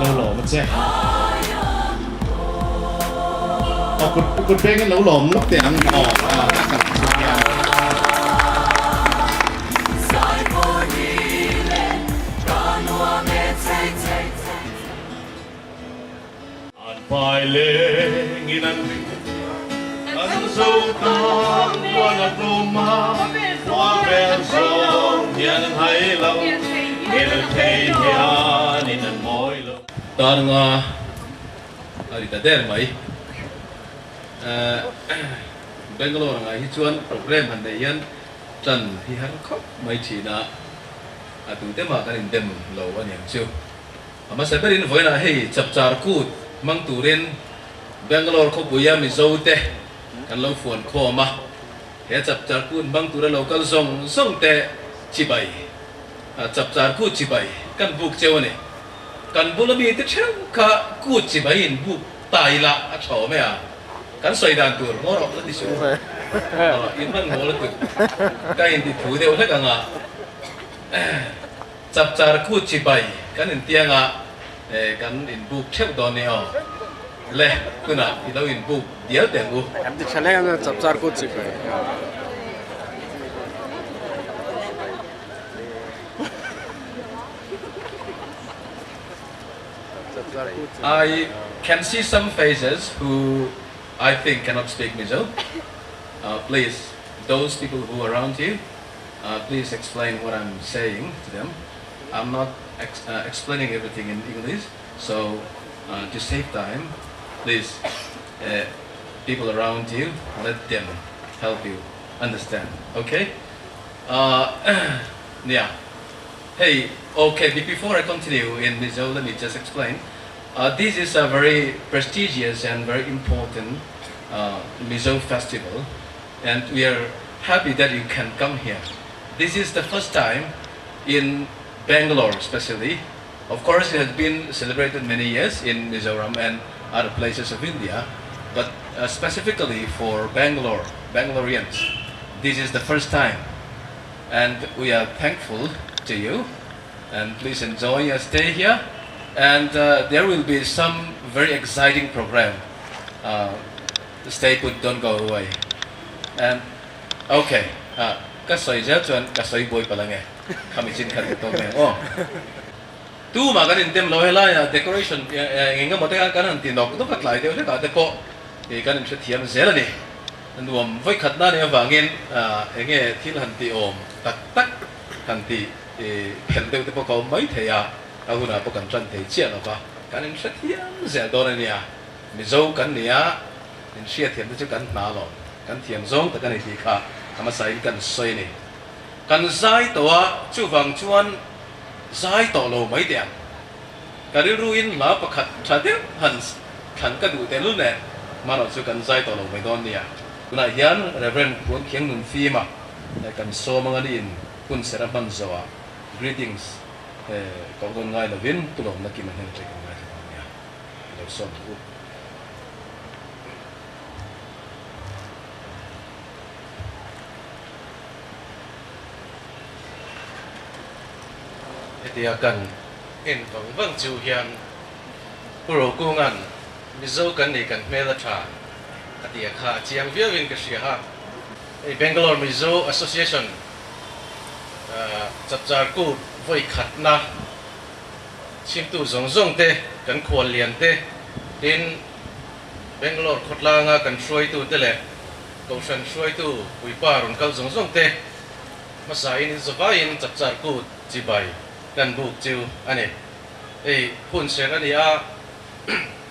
lâu lổ một xe cột bên cái lâu lổ lúc tiền bỏ phải lên nghìn ăn dâu ta qua là Roma qua về sông nhận hay lâu nghe được thấy nhà nên là mỏi lâu ta nga đi ta đến mấy Bangalore nga hi chuan program han nei yan chan hi han khop mai china atu te ma kan dem lo an yang chu ama seperin voina hei chapchar kut mang turin Bangalore ko buya mi zo te kan lo fuan kho ma he chapchar kut mang tura local song song te chibai chapchar kut chibai kan buk chewani kan bulami te cheu ka kut chibai in buk tai la a chaw me a kan soi dan tur ngor ok di su in man ngol tu kai di thu deu thak anga chapchar kut chibai kan in tianga kan in buk cheu don ne o le kuna i lo in buk dia te u kan di chale kan chapchar kut chibai I can see some faces who I think cannot speak Mizo. Please, those people who are around you, please explain what I'm saying to them. I'm not explaining everything in English, so to save time, please, people around you, let them help you understand. Okay? Yeah. Hey, okay, before I continue in Mizo, let me just explain. This is a very prestigious and very important Mizo festival, and we are happy that you can come here. This is the first time in Bangalore especially. Of course, it has been celebrated many years in Mizoram and other places of India, but specifically for Bangaloreans, this is the first time. And we are thankful to you, and please enjoy your stay here. And there will be some very exciting program. Stay put, don't go away. And okay, các sợi giáo chuẩn các sợi bồi pa lang eh. Kami sin kan ito me. Oh. Tu mà cái tem lo hela decoration nginga mo te kan han tinok to kat lai te ka te po. Thì kan sẽ thiam zela ni. Nuam voi khat na ne wangin enge thil han ti om tak tak han ti pen te po ko mai the ya. Aku na po kan tran te chia la ba. Kan sẽ thiam zela do ne ya. Mi zo kan ne ya. In sia thiam te kan na lo. Kan thiam zong ta kan ni kha. Kama sai kan soi ni. Kan zai to chu wang chuan zai to lo mai tiang. Kari ruin la pakhat thade han kan ka du te lu ne. Ma lo chu kan zai to lo mai don ni ya. Kuna hian Reverend Kuan Khiang Nun Phi ma. Kan so mga ni in kun sera man zawa. Greetings. Ko don ngai la vin tu lo na ki man hen tre kan ngai ya. Lo so tu. Thì cần in vâng chiu hiền pro cung ăn mizo cần đi cần mê la trà thì khá chiang viết vin cái gì ha Bangalore Mizo Association chập char cu với khát na chim tu zong zong te cần khuôn liền te đến Bangalore khát la nga cần xuôi tu te lệ cầu sân xuôi tu bùi pa run cầu zong zong te mà sai in zavain chập char cu chỉ bài kan buk chiu ani hun sen ani a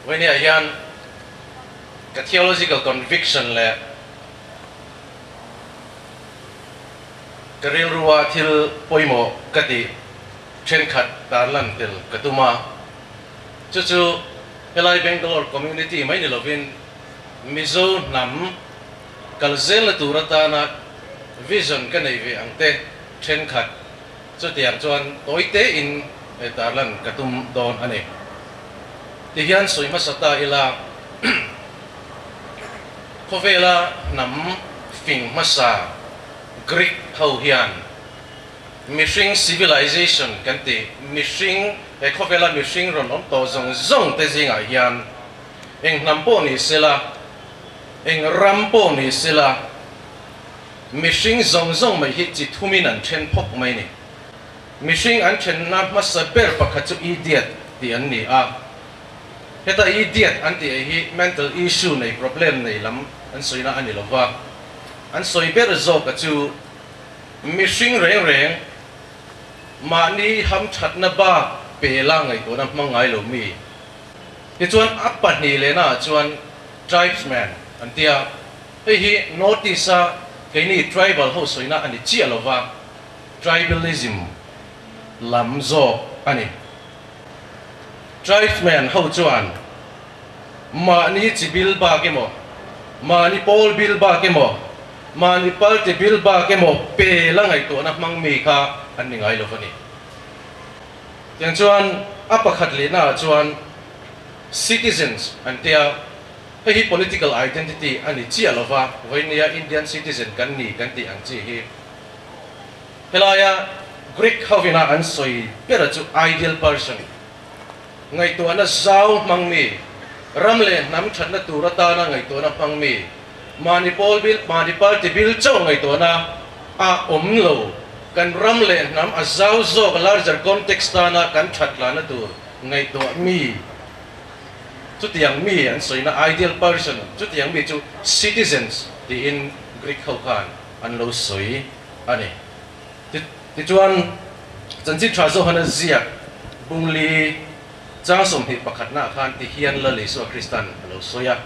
when hian ka theological conviction le ka ril ruwa thil poimo kati then khat tar lan tel katuma chu helai Bangalore community mai ni lovin Mizo nam kalzel turata na vision ka nei ve angte then khat cho tiang chuan tối tế in tar lan katum don ani ti hian soi ma sata ila khovela nam phing masa Greek hau hian mishing civilization kan ti mishing ekovela mishing ron om to zong te zinga hian eng nampo ni sela eng rampo ni sela mishing zong mai hi chi thumin an then phok mai ni mishing an then na ma saber pakhat chu idiot ti an ni a heta idiot an ti hi mental issue nei problem nei lam an soina ani lova an soi ber zo ka chu mishing reng mà ni ham chat na ba pe la ngai ko na mangai lo mi ti chuan appa ni le na chuan tribesman an tia hei hi notice a ke ni tribal ho soina ani chi alova tribalism lam zo ani tribesman ho chuan ma ni chi bil ba ke mo ma ni pol bil ba ke mo ma ni pal ti bil ba ke mo pe la ngai to na mang mi kha an ni ngai lo fani yang chuan apakhat le na chuan citizens an tia hi political identity ani chi alova voinia Indian citizen kan ni kan ti ang chi hi helaya Greek havina an soi pera chu ideal person ngai to na zau mangmi ramle nam thatna turata na ngai to na pangmi manipol bil manipal ti bil chaw ngai to na a omlo kan ramle nam azau zo larger context na kan thatla na tur ngai to mi chu tiang mi an soina ideal person chu tiang mi chu citizens ti in Greek hokan an lo soi ani ti chuan chanchi trazo hana zia bungli chasom hi pakhat na khan ti hian la le so Christian lo soya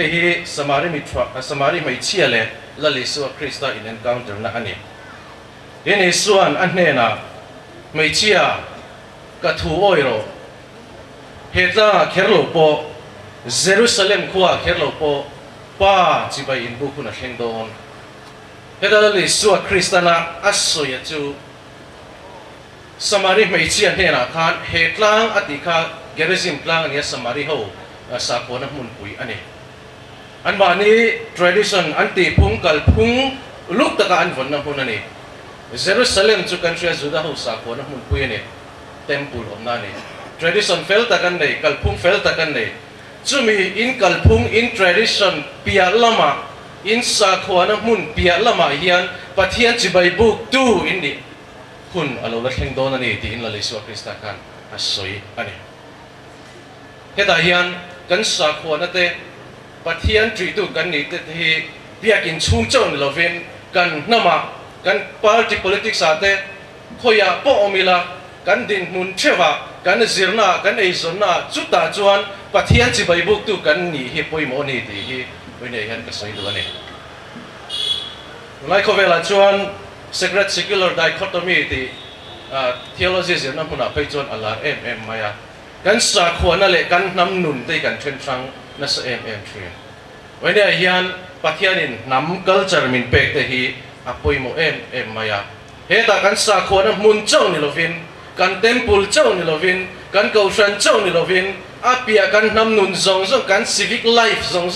hi samari mai chia le la le so Christa in encounter na ani ini suan anne na mai chia ka thu oiro heta kherlo po Jerusalem khuwa kherlo po pa chibai in bu khuna thlengdon heta la le so Christa na asoya chu samari mai chia ne na khan hetlang atika gerizim tlang ania samari ho sa ko na mun pui ani an ba ni tradition anti phung kal phung luk taka an von na hun ani Jerusalem chu country juda ho sa ko na mun pui ani temple om na ni tradition fel takan nei kal phung fel takan nei chumi in kal phung in tradition pia lama in sa ko na mun pia lama hian pathian chibai buk tu in ni hun alo la thleng don ani ti in la lesu Krista kan asoi ani heta hian kan sa ko na te pathian tri tu kan ni te hi biakin chung chon lovin kan nama kan party politics ate khoya po omila kan din mun chewa kan zirna kan eizonna chuta chuan pathian chi bai buk tu kan ni hi poimo ni ti hi oine hian ka soi du ani lai khovela chuan sacred secular dichotomy ti theology zirna huna phei chuan ala maya kan sa khona le kan nam nun te kan then sang na sa thren oine hian pathianin nam culture min pek te hi apoimo maya heta kan sa khona mun chau ni lovin kan temple chau ni lovin kan kaushan chau ni lovin apia kan nam nun zong kan civic life zong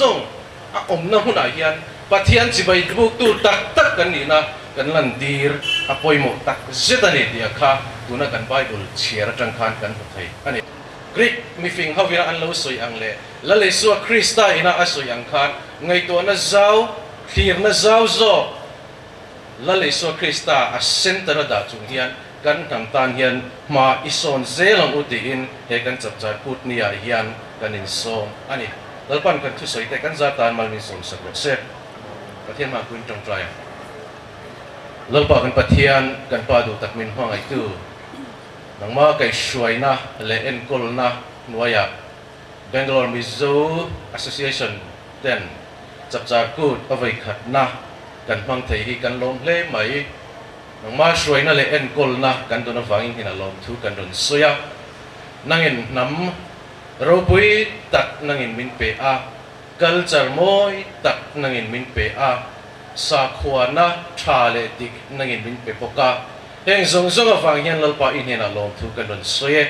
a om na huna hian pathian chi bai buk tu tak kan ni na kan lan dir apoimo tak zetani dia kha tuna kan bible chiar tang khan kan thai ani Greek mifing havira an lo soi ang le la le so Krista ina asoi ang khan ngai to na zau thir na zau zo la le so Krista a center da chung hian kan tam tan hian ma ison zelong utiin he kan chap chai put ni a hian kan in som ani dalpan kan thu soi te kan za tan mal min som sak se pathian ma kuin tong trai lalpa kan pathian kan pa du tak min hang ai tu nang ma kai shuai na le en kol na nuaya Bangalore Mizo Association ten chap char kut avai khat na kan mang thei hi kan lom hle mai nang ma shuai na le en kol na kan don awangin hin alom thu kan don soya nangin nam ropui tak nangin min pe a culture moi tak nangin min pe a sa khwana thale dik nangin min pe poka heng zong awang hian lalpa in hin alom thu kan don soye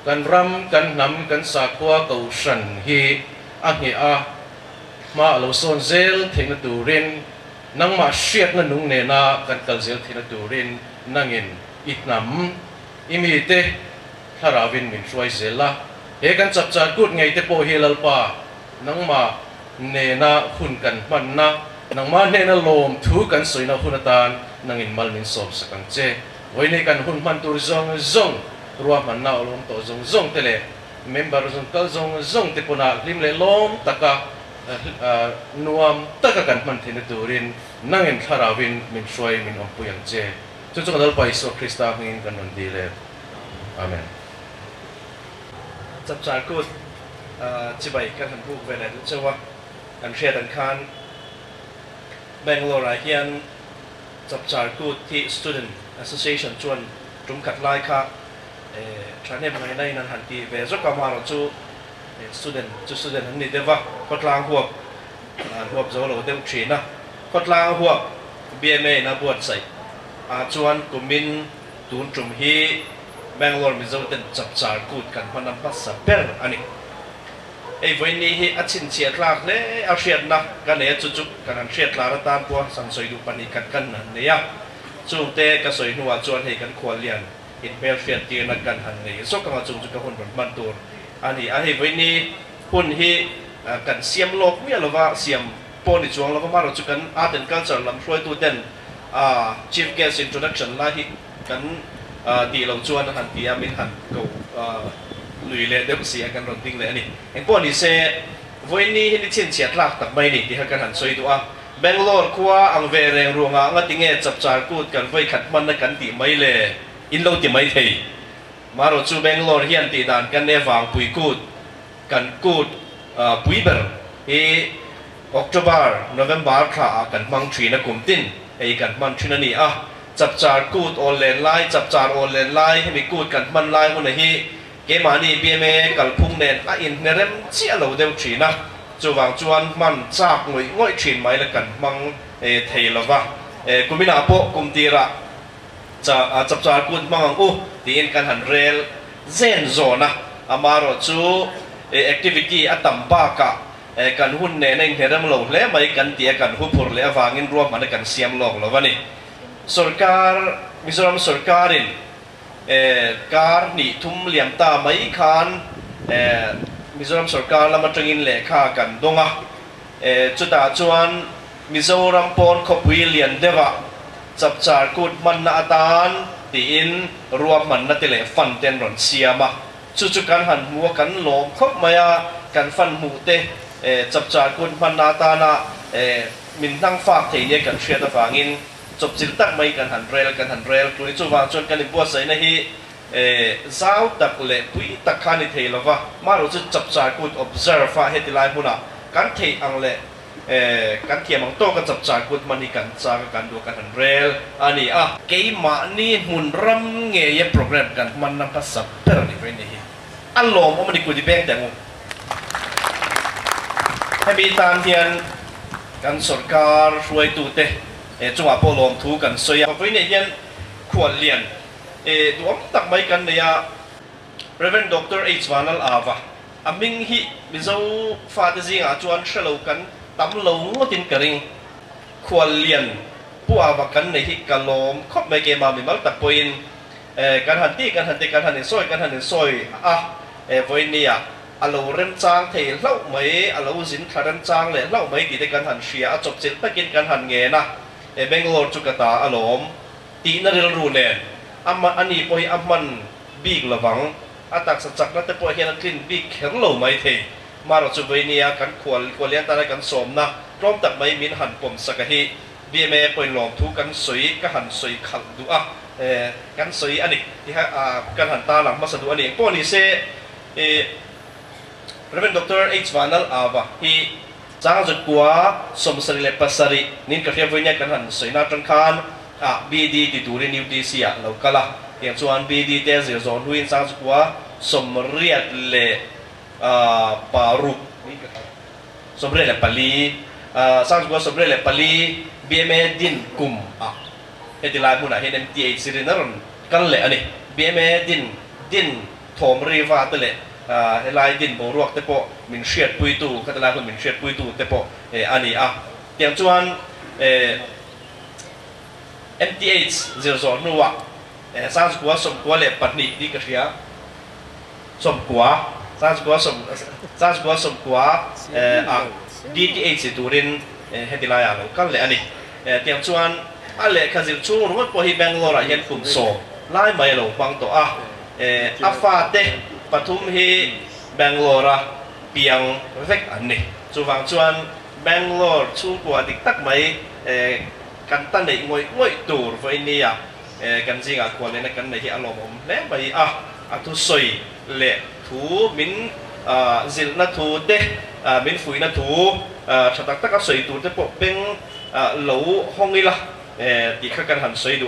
kan ram kan nam kan sa khwa kau shan hi a nge a ma lo son zel thengna turin nang ma shiat na nung ne na kan kal zel thina turin nangin itnam imite tharawin min suai zela he kan chap chat kut ngai te po hilal pa nangma ne na hun kan man na nangma ne na lom thu kan soina hunatan nangin mal min sob sakang che voine kan hun man tur zong zong ruwa man na olom to zong zong tele member zong kal zong zong te puna lim le lom taka nuam taka kan man thine turin nangin tharawin min suai min ompuyang che chu chu dal pa iso krista ngin kan non dile amen chap char kut chi bai kan han bu ve le chu wa kan share dan khan Bangalore hian chap char kut thi student association chuan tum khat lai kha thane mai nai nan han ti ve zo ka ma ro chu student han ni dewa khotlang huap huap zo lo deu thi na khotlang huap BMA na buat sai chuan kumin tun tum hi Bangalore mi zo ten chap char kut kan panam pas sa per ani ei voi ni hi achin chiat lak le a hriat na kan e chu chu kan an hriat la ra tan po san soi du pani kan kan na ne ya chu te ka soi nuwa chuan hei kan khwal lian in per hriat ti na kan han nei so ka chu chu ka hon man tur ani a hei voi ni hun hi kan siam lok mi alova siam poni chuang lova ma ro chu kan art and culture lam hroi tu ten chief guest introduction la hi kanตีเราชวนหันตีอามินหันกูลุยเลยเดี๋ยวเสียกันรถดิ้งเลยนี่เอ็งพวกนี้เซ่วันนี้เห็นเช่นเฉียดลักตักไม่นี่ที่เขากันหันสวยตัวแบงโลร์คัวอังเวเรงรวงอ่ะงั้นติงเงจับจารกูดกันไว้ขัดมันกันตีไม่เลยอินโลตีไม่เทมาเราชูแบงโลร์เฮียนตีด่านกันในฝั่งปุยกูดกันกูดปุยเบอร์ที่ออกตุบาร์โนเวมบาร์ข้ากันมังทรีนักกุมตินไอ้กันมันทรีนั่นนี่จับจารกูดออนไลน์ไลน์จับจารออนไลน์ไลน์ให้มีกูดกันมันไลน์คนไหนที่เกมานี่บีเอ็มเอกับพุ่งเน้นอินเนเรมเชี่ยเราเดียวฉีนะจวงจวนมันจากหน่วยง่อยฉีนไหมละกันมังเทลวะกุมินาโปกุมตีระจะจับจารกูดมังตีอินกันหันเรลเซนโซนะอามารอจูแอคทิวิตี้อัตตัมปากะกันหุ่นเน้นเฮรัมโลเล่ไม่กันเตียกันหุ่นผลเล่วางินรวมมันกันเสียมโลกแล้ววะนี่Sarkar Mizoram Sarkarin kar ni thum liam ta mai khan Mizoram Sarkar lama tangin le kha kan donga chuta chuan Mizoram pon khopui lian dewa chap char kut man na atan ti in ruam man na tele fan ten ron siama chu chu kan han mu kan lom khop maya kan fan mu te chap char kut man na ta na min nang fak thei ne kan hria ta wanginจบจิตตักไม่กันหันเรลตัวนี้จู่วางจนกันในบัวใส่นะฮีเจ้าตักเละปุยตักขานิเทลวะมาเราจะจับจากกูด observe ฟ้าเหตุลายพุ่นอ่ะกันเทอังเละกันเทียมังโตกันจับจากกูดมันนี่กันจากกันดูกันหันเรลอันนี้เกมมานี่มุนรำเงยโปรแกรมกันมันนำภาษาเปรนี่เป็นนี่อันหลอมมันนี่กูดีแบงแต่งูให้มีตามเทียนกันสดการช่วยตูเตจังหวะพอลมทูกันสวยพอไปเนี่ยยันขวดเลียนดูอันตักไม่กันเนี่ย Reverend Dr. H. Vanal Ava อามิงฮิมิเจ้าฟาดซิงจวนเชลล์กันตั้มเหลงงตินกระริงขวดเลียนผู้อาวกันในที่กันลมครบไม่เกมามีมัลตักปอยน์การหันตีการหันในซอยพอเนี่ยอาลูเรนจางเทเล่าไม่อาลูสินคารันจางเลยเล่าไม่ตีในการหันเชียจบจิตตะกินการหันเงนะเบงโลจุกตาอารมณ์ตีนเรลรูเน่อันนี้พอให้มันบีกระวังตักสัจจ์นั่นแต่พอให้นักกินบีกเข็งโลไม่เทมาเราจุดนี้กันขวดเลี้ยงตาในกันสมนะพร้อมตักไม่มินหันปมสักทีบีเมย์ปล่อยหลอมทุกันสวยก็หันสวยขัดดูกันสวยอันนี้ที่กันหันตาหลังมาสะดุอันนี้พวกนี้เซ่Reverend Dr. H. Vanal Ava ที่จางจุดกัวสมศรีเลปัสรีนินกระเทียมวิญญาณกันหันสวยน่าจังคันBD ติดดูเรียนนิวดีเซียเราก็ละอย่างส่วน BD เตะเสียโซนวินจางจุดกัวสมเรียดเลปารุสมเรียดเลปาลีจางจุดกัวสมเรียดเลปาลี BMA ดินกุมเฮติลายมุนเห็น MTH สิรินรนกันเลยอันนี้ BMA ดินโถมรีวาตเลยลายดินโบรวกเตปะมินเชียดปุยตูคัตลายคนมินเชียดปุยตูเตปะอันนี้เตรียมจวน MTH zero zero nuwa sang square som qua le patni di kashia som qua sang square som qua DTH turin hetilaya lo kal le ani tiang chuan ale khazil chu rumat po hi Bangalore hian kum so lai mai lo pang to afa te pathum hi Bangalore piang vek ani chuwang chuan Bangalore chu kwa dik tak mai kan tan nei ngoi tur voi nia kan jinga kwa le na kan nei hi alom om le mai atu soi le thu min zil na thu te min fui na thu thatak tak a soi tur te po beng lo hongila ti kha kan han soi du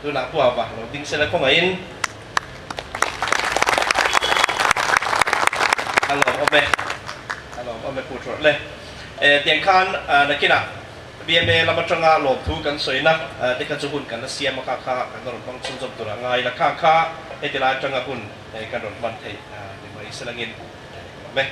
tu na pu wa lo ding se la ko ngain alom ome pu tro le tiang khan nakina BMA lama changa lo thu kan soi na te ka chu hun kan na siam ka kha kan ron bang chung jom tura ngai la kha etila changa hun kan ron ban thei ni mai selangin me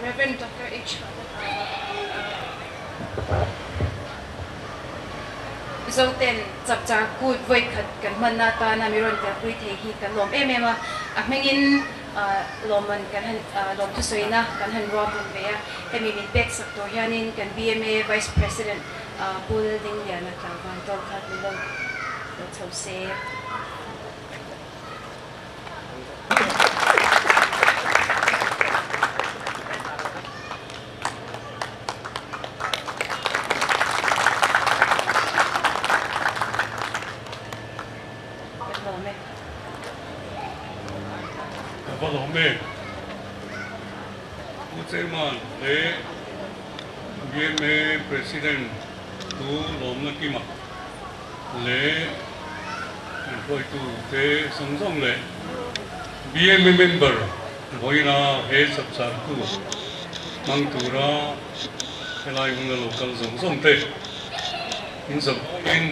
Reverend Dr. H. Zoten chapcha kut voi khat kan manna ta na miron ta pui the hi kan lom emema mengin lomman kan lom tu soina kan han ro bun ve hemi min bek sak to hianin kan BMA Vice President building ya na ka van to khat lo to se Balome, Utsaiman, le BMA President tu lom nakima, le employ tu te samsung le BMA member, boina he sabsar tu, mangtura, helai unga local samsung te, in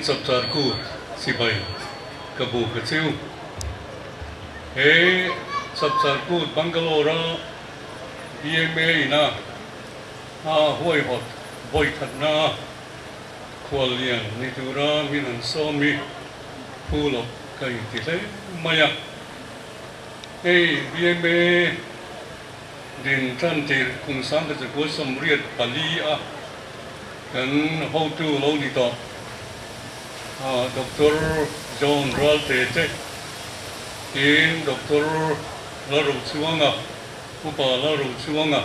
sabsar ku sibai, kabu kecil, he Sabsarkut Bangalore BMA na hoi hot boy khatna kwalian nitura minan somi full of kai tile maya BMA din tan tir kung sam de ko somriat pali kan how to lo ni to Dr. John Ralte in Dr. Laru Chuanga, Upa Laru Chuanga,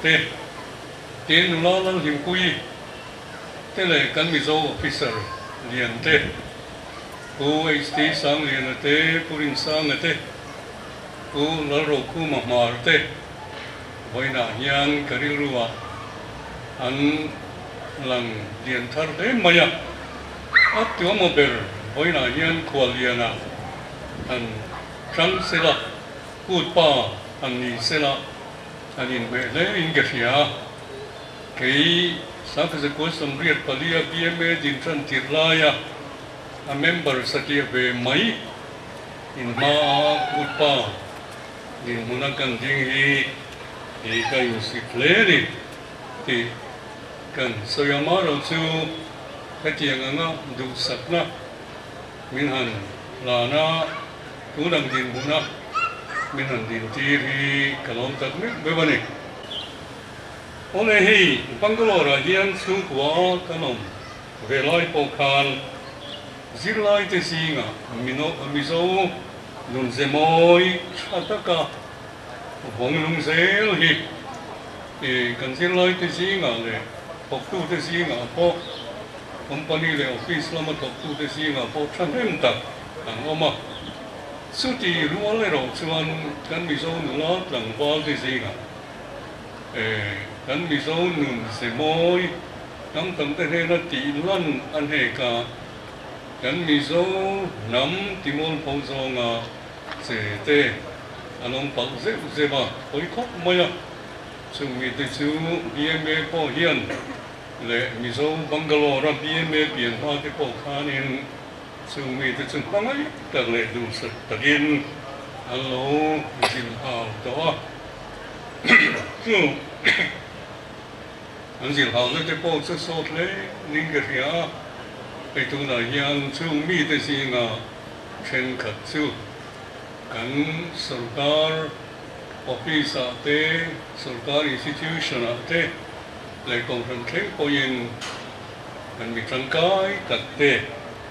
te Nulalan Himpui, Tele Kanmizo officer, Liante, UHT Sang Lianate, Purin Sangate, Laru Kuma Marte, Voina Yan Karirua, An Lang Liantarte Maya, Atuamober, Voina Yan Kualiana, and Transela. Good pa ani sela ani mele ingesia kei sa ka ko somriat palia BMA din tran tirlaya a member sakia ve mai in ma utpa di munakan ding hi kai si fleri ti kan soyamaro chu katiang anga du sakna minhan lana tunang din muna minhan din tiri kalom tak me bebani ole hi Bangalore hian chung kwa kanom velai pokal zirlai te singa mizo nun zemoi chataka bonglung zel hi kan zirlai te singa le poktu te singa po company le office lama poktu te singa po thanem tak ang oma suti rual le ro chuan kan mizo nula tlangwal te singa kan mizo nun zemoi nam tam te he na ti lan an he ka kan mizo nam timol pozonga se te anong pal se ba oi khop maya chung mi te chu BMA po hian le mizo Bangalore BMA pian ha te po khanin chung mi te chung pangai tak le du sat takin alo jin hao to chu anh chỉ học được cái bộ sơ sót lấy những cái gì á, cái chỗ này hiện chung mi cái gì ngà trên khắp chú, cảnh sởकार office à thế, sởकार institution à thế, lại còn phần khác có những anh bị trăng cái đặc thế,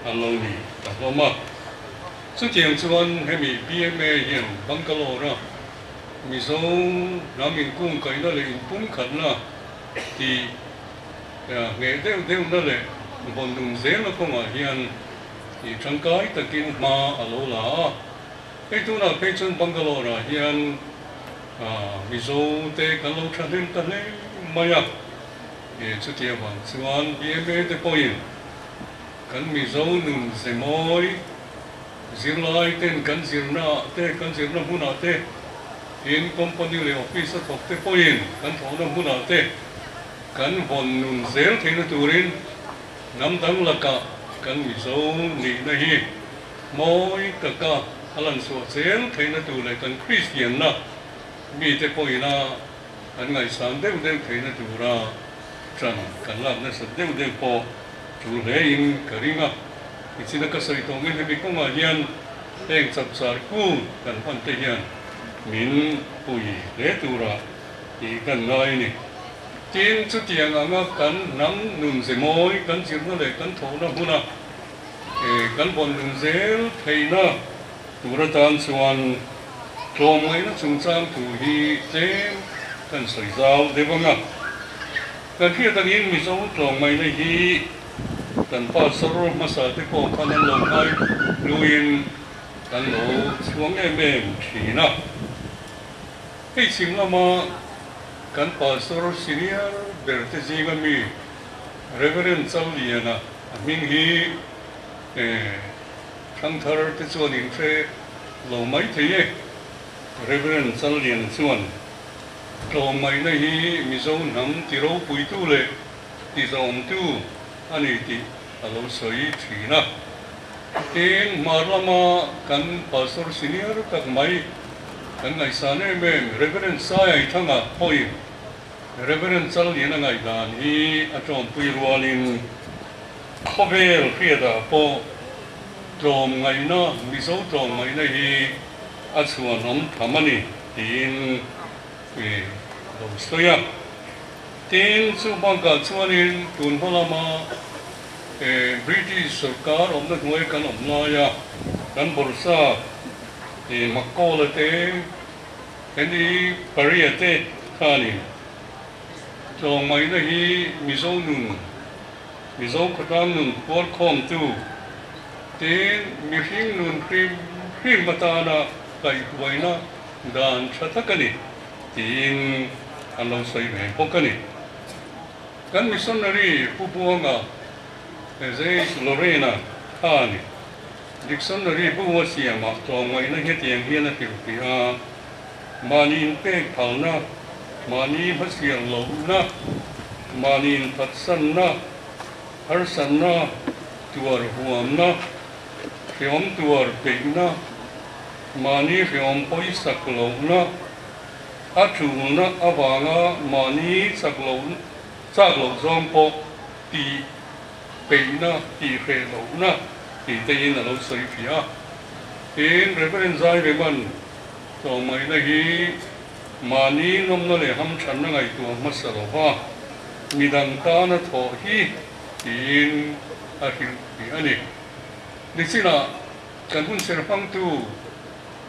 anh lâu đi, đặc lâu mà, số tiền chuan hay bị BMA hiện Bangalore ra, mi số nam miền cung cái đó là in cung khẩn là thì nghệ theo đó là bọn đồng dễ nó không ở hiện thì trong cái tất nhiên mà ở lâu là cái chỗ nào cái chân Bangalore là hiện mizo te cái lâu chân đến tận này maya thì chút tiền bằng chuan BMA te point cái mizo nung se moi zir lai tên cái zir na huna te hiện company le office thuộc te point cái thổ na huna te kan von nun zel theina turin nam dang laka kan mizo ni na hi moi taka alan so zel theina tu le kan Christian na mi te poina an ngai san deu theina tu ra tran kan lab na sa deu po tu le in karinga ichina ka sai to nge bi ko ma hian teng chap sar ku kan pan te hian min pui le tu ra ti kan ngai ni tin chút tiền anga kan nắm nung se moi kan chim nó le kan thổ na huna kan bon nung zel thei na tu ra tan chuan tlom ngai na chung chang tu hi te kan soi zau de banga kan hi ta yin mi zo tlom mai le hi kan pa sor ma sa te ko kan lo ngai luin kan lo chuang em thi na cái chim la ma kan pastor senior berte jinga mi reverend Sauliana min hi thang thar te chuan in tre lo mai thei reverend Sauliana chuan lo mai na hi mizo nam ti ro pui tu le ti zom tu ani ti alo soi thina tin marlama kan pastor senior tak mai kan ngai sane mem reverend sai thanga hoi reverend chal ni na ngai dan hi atom pui rualin khovel khiada po trom ngai na mizo trom ngai na hi achuan om thamani tin lo stoya tin chu bangka chuanin tun holama British sarkar om na noi kan om na ya kan borsa Makola te, hindi Paria te kani. So may na hi mizo katang nun por kong tu. Ten mihing nun prim mata na kay kuway na dan chatakani. Ten anong say may pokani. Kan missionary pupuanga Ezes Lorena kani. Dictionary buwa siya ma tong mai na hetiang hian na pia manin pe phalna mani bhasia lo na manin patsan na harsan na tuar huam na phiom tuar pe na mani phiom poi saklo na atu na awanga mani saklo zong po ti pe na ti khe lo na ti te in lo soi phia in reference ai ve man to mai na hi mani nom na le ham chan na ngai tu masalo wa midang ta na tho hi in a hil pi ani nisina kan hun ser phang tu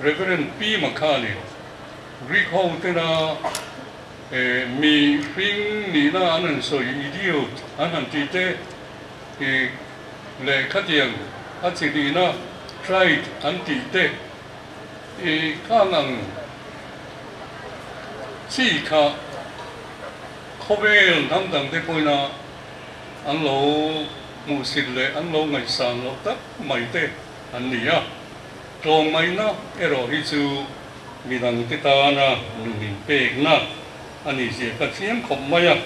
reverend pi makhani recall te na mi fing ni na anan so idiot anan ti te le khatiang a chi di na tried an ti te ka ngang chi kha khovel tham dang te poina an lo mu sit le an lo ngai sang lo tak mai te an ni a tong mai na ero hi chu mi dang te ta na nu min pek na ani se ka chiam khom mai a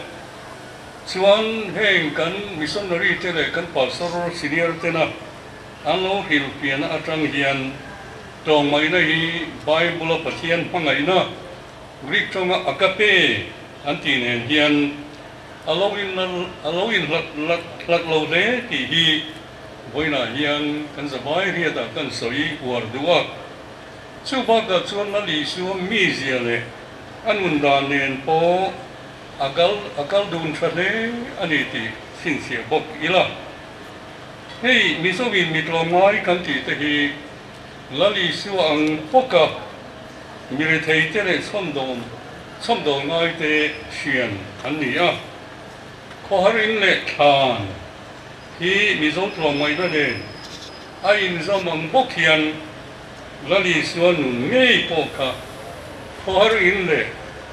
chuan heng kan missionary te le kan pastor senior te na an lo hil pian atang hian tong mai na hi bible pathian pangai na Greek tonga akape anti nen hian aloin lat lo le ti hi boina hian kan zabai ria da kan soi war duwa chu ba ka chuan na li su mi zia le anun da nen po akal dun thale ani ti sin sia bok ila hei mi so win mi tlo mai kan ti te hi lali su ang poka mi re thei te le som do ngai te hian an ni a ko harin le than hi mi zo tlo mai da le a in zo mang bok hian lali su nun ngei poka ko harin le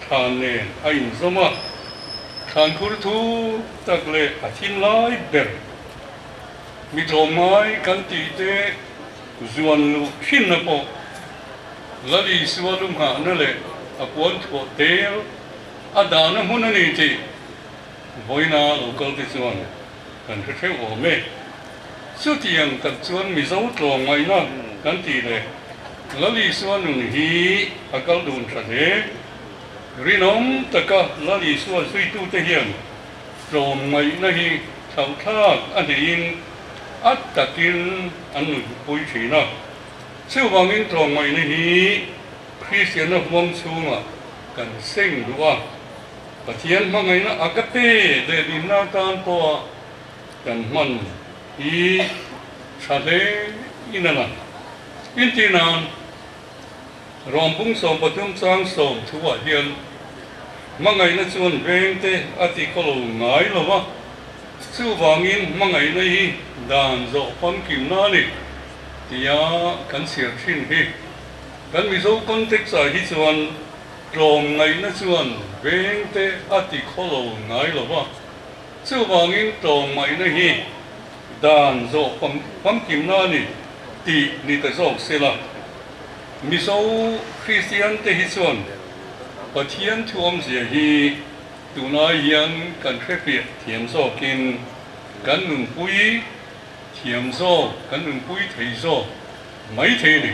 than ne a in zo ma than khur thu tak le a thin lai ber mi tlo mai kan ti te zuan lu khin na po lali sualum ha na le a pon tho tel a da na mun ni ti voina local ti chuan kan the o me su tiang tak chuan mi zo tlo ngai na kan ti le lali sualum hi a kal dun tha le rinom taka lali sual sui tu te hian tlo ngai na hi thau thak an in at takin an pui thina siêu vang in tròn mày này hi Christian nó vong chung à cần sinh đúng không? Và thiên mà ngày nó agape để đi na tan po cần man hi chale inana intinan rom bung som patum sang som thua hiền mà ngày nó chuan veng te ati kolo ngai lo wa siêu vang in mà ngày này đàn rộ phong kim na ni tia kan sir thin hi kan mi zo context a hi chuan rom ngai na chuan veng te ati kholo ngai lo wa chu wangin tong mai na hi dan zo pam kim na ni ti ni ta zo sela mi zo Christian te hi chuan pathian thuam zia hi tuna hian kan khrepi thiam zo kin kan nun pui thiam zo kan nun pui thei zo mai thei ni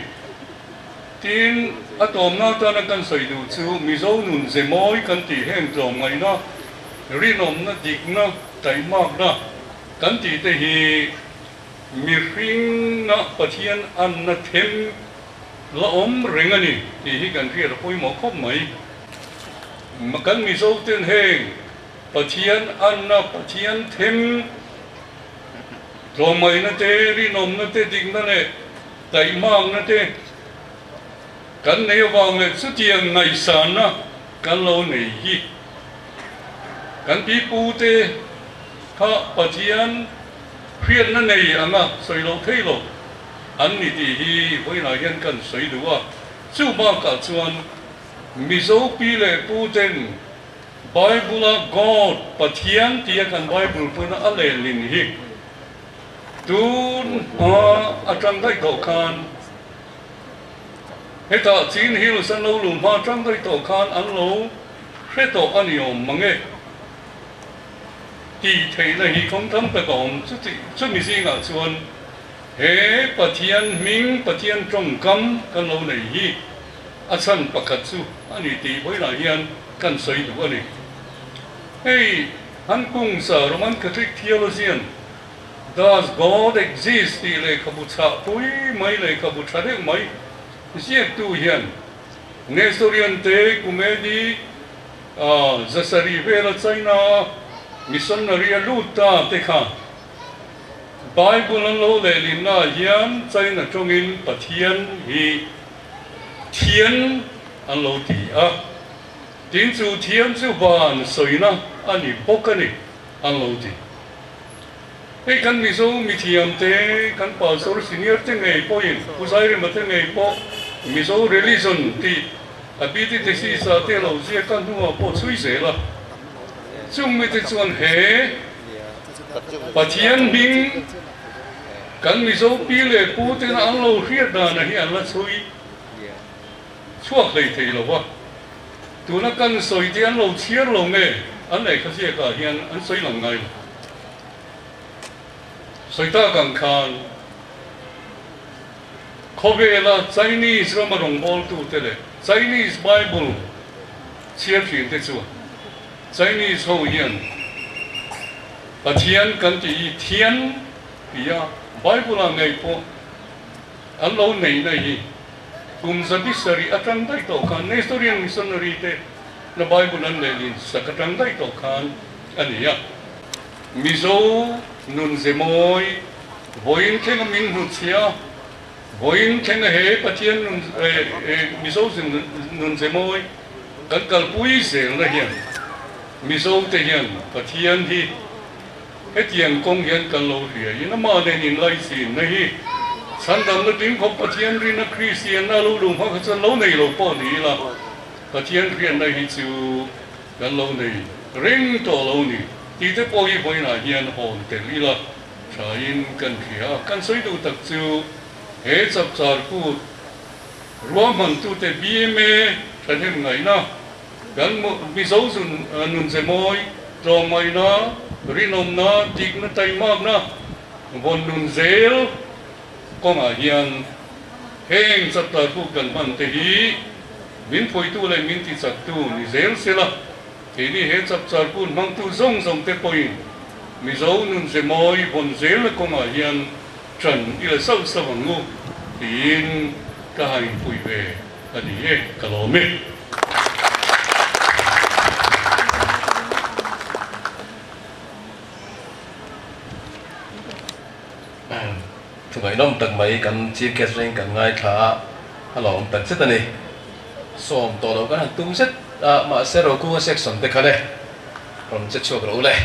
tin atom na ta na kan soi du chu mi zo nun ze moi kan ti hem trom ngai na rinom na dik na tai mak na kan ti te hi mi ring na pathian an na them la om rengani ti hi kan ri ra poi mo khop mai ma kan mi zo ten heng pathian an na pathian them Romai na te rinom na te ding na le tai mang na te kan nei wang le su tiang ngai san na kan lo nei hi kan pi pu te kha pathian khrian na nei anga soi lo thei lo an ni ti hi voi na hian kan soi du wa chu ba ka chuan mi zo pi le pu ten Bible God pathian tia kan Bible pu na ale lin hi tun atang dai to khan heta chin hil san lo lum ma tang dai to khan an lo hreto aniom mange ti thei na hi khong tham pe kom chu mi si nga chuan he pathian ming pathian trong kam kan lo nei hi achan pakhat chu ani ti boina hian kan soi du ani hey han kung sa Roman Catholic theologian does God exist ti le kabucha pui mai le kabucha de mai siet tu hian Nestorian te kumedi zasari vela China missionary luta te kha Bible an lo le lin na hian China tongin pathian hi thian an lo ti a tin chu thian chu ban soina ani bokani an lo ti hey kan mi so mi thiam te kan pastor senior te ngai point pusai ri ma te ngai po mi so religion ti abiti te si sa te lo sia kan nu po chui se la chung mi te chuan he pathian bing kan mi so pi le pu te na an lo riat da na hi an la chui chuak lei thei lo wa tu na kan soi te an lo chiar lo nge an nei kha sia ka hian an soi lang ngai soi ta kan khan khobe la Chinese ram rong bol tu te le Chinese Bible chiar thin te chu Chinese ho hian pathian kan ti thian pia Bible ang ngai po an lo nei na hi kum zabisari atang dai to khan Nestorian missionary te na Bible an le lin sakatang dai to khan ani ya mizo nun zemoi voin keng min hu chia voin keng he pathian nun mizo nun zemoi kan kal pui se na hian mizo te hian pathian hi hetiang kong hian kan lo ria ina ma ne nin lai sin na hi san dam na ding ko pathian ri na Christian na lo lung ha chan lo nei lo po ni la pathian rian na hi chu kan lo nei ring to lo ni ti te po hi boina hian hon te li la thain kan khia kan soi du tak chu he chap char ku ruam han tu te bme than hem ngai na kan mi zo sun nun se moi tro mai na rinom na tik na tai mak na von nun zel kong a hian heng chap char ku kan man te hi min phoi tu le min ti chak tu ni zel sela thì đi hết sắp sắp cuốn mang tu rong rong tê bồi mi dấu nun se moi von dễ là công ở hiền trần đi là sâu sâu bằng ngu thì in cả hai bùi về là đi hết cả lò mít tụi mày nông tận mấy cần chia kết riêng cần ngay thả lòng tận chất này xóm tổ đầu cái hàng tung chất mà sẽ rồi cũng sẽ sống được cái này còn chất chua cái này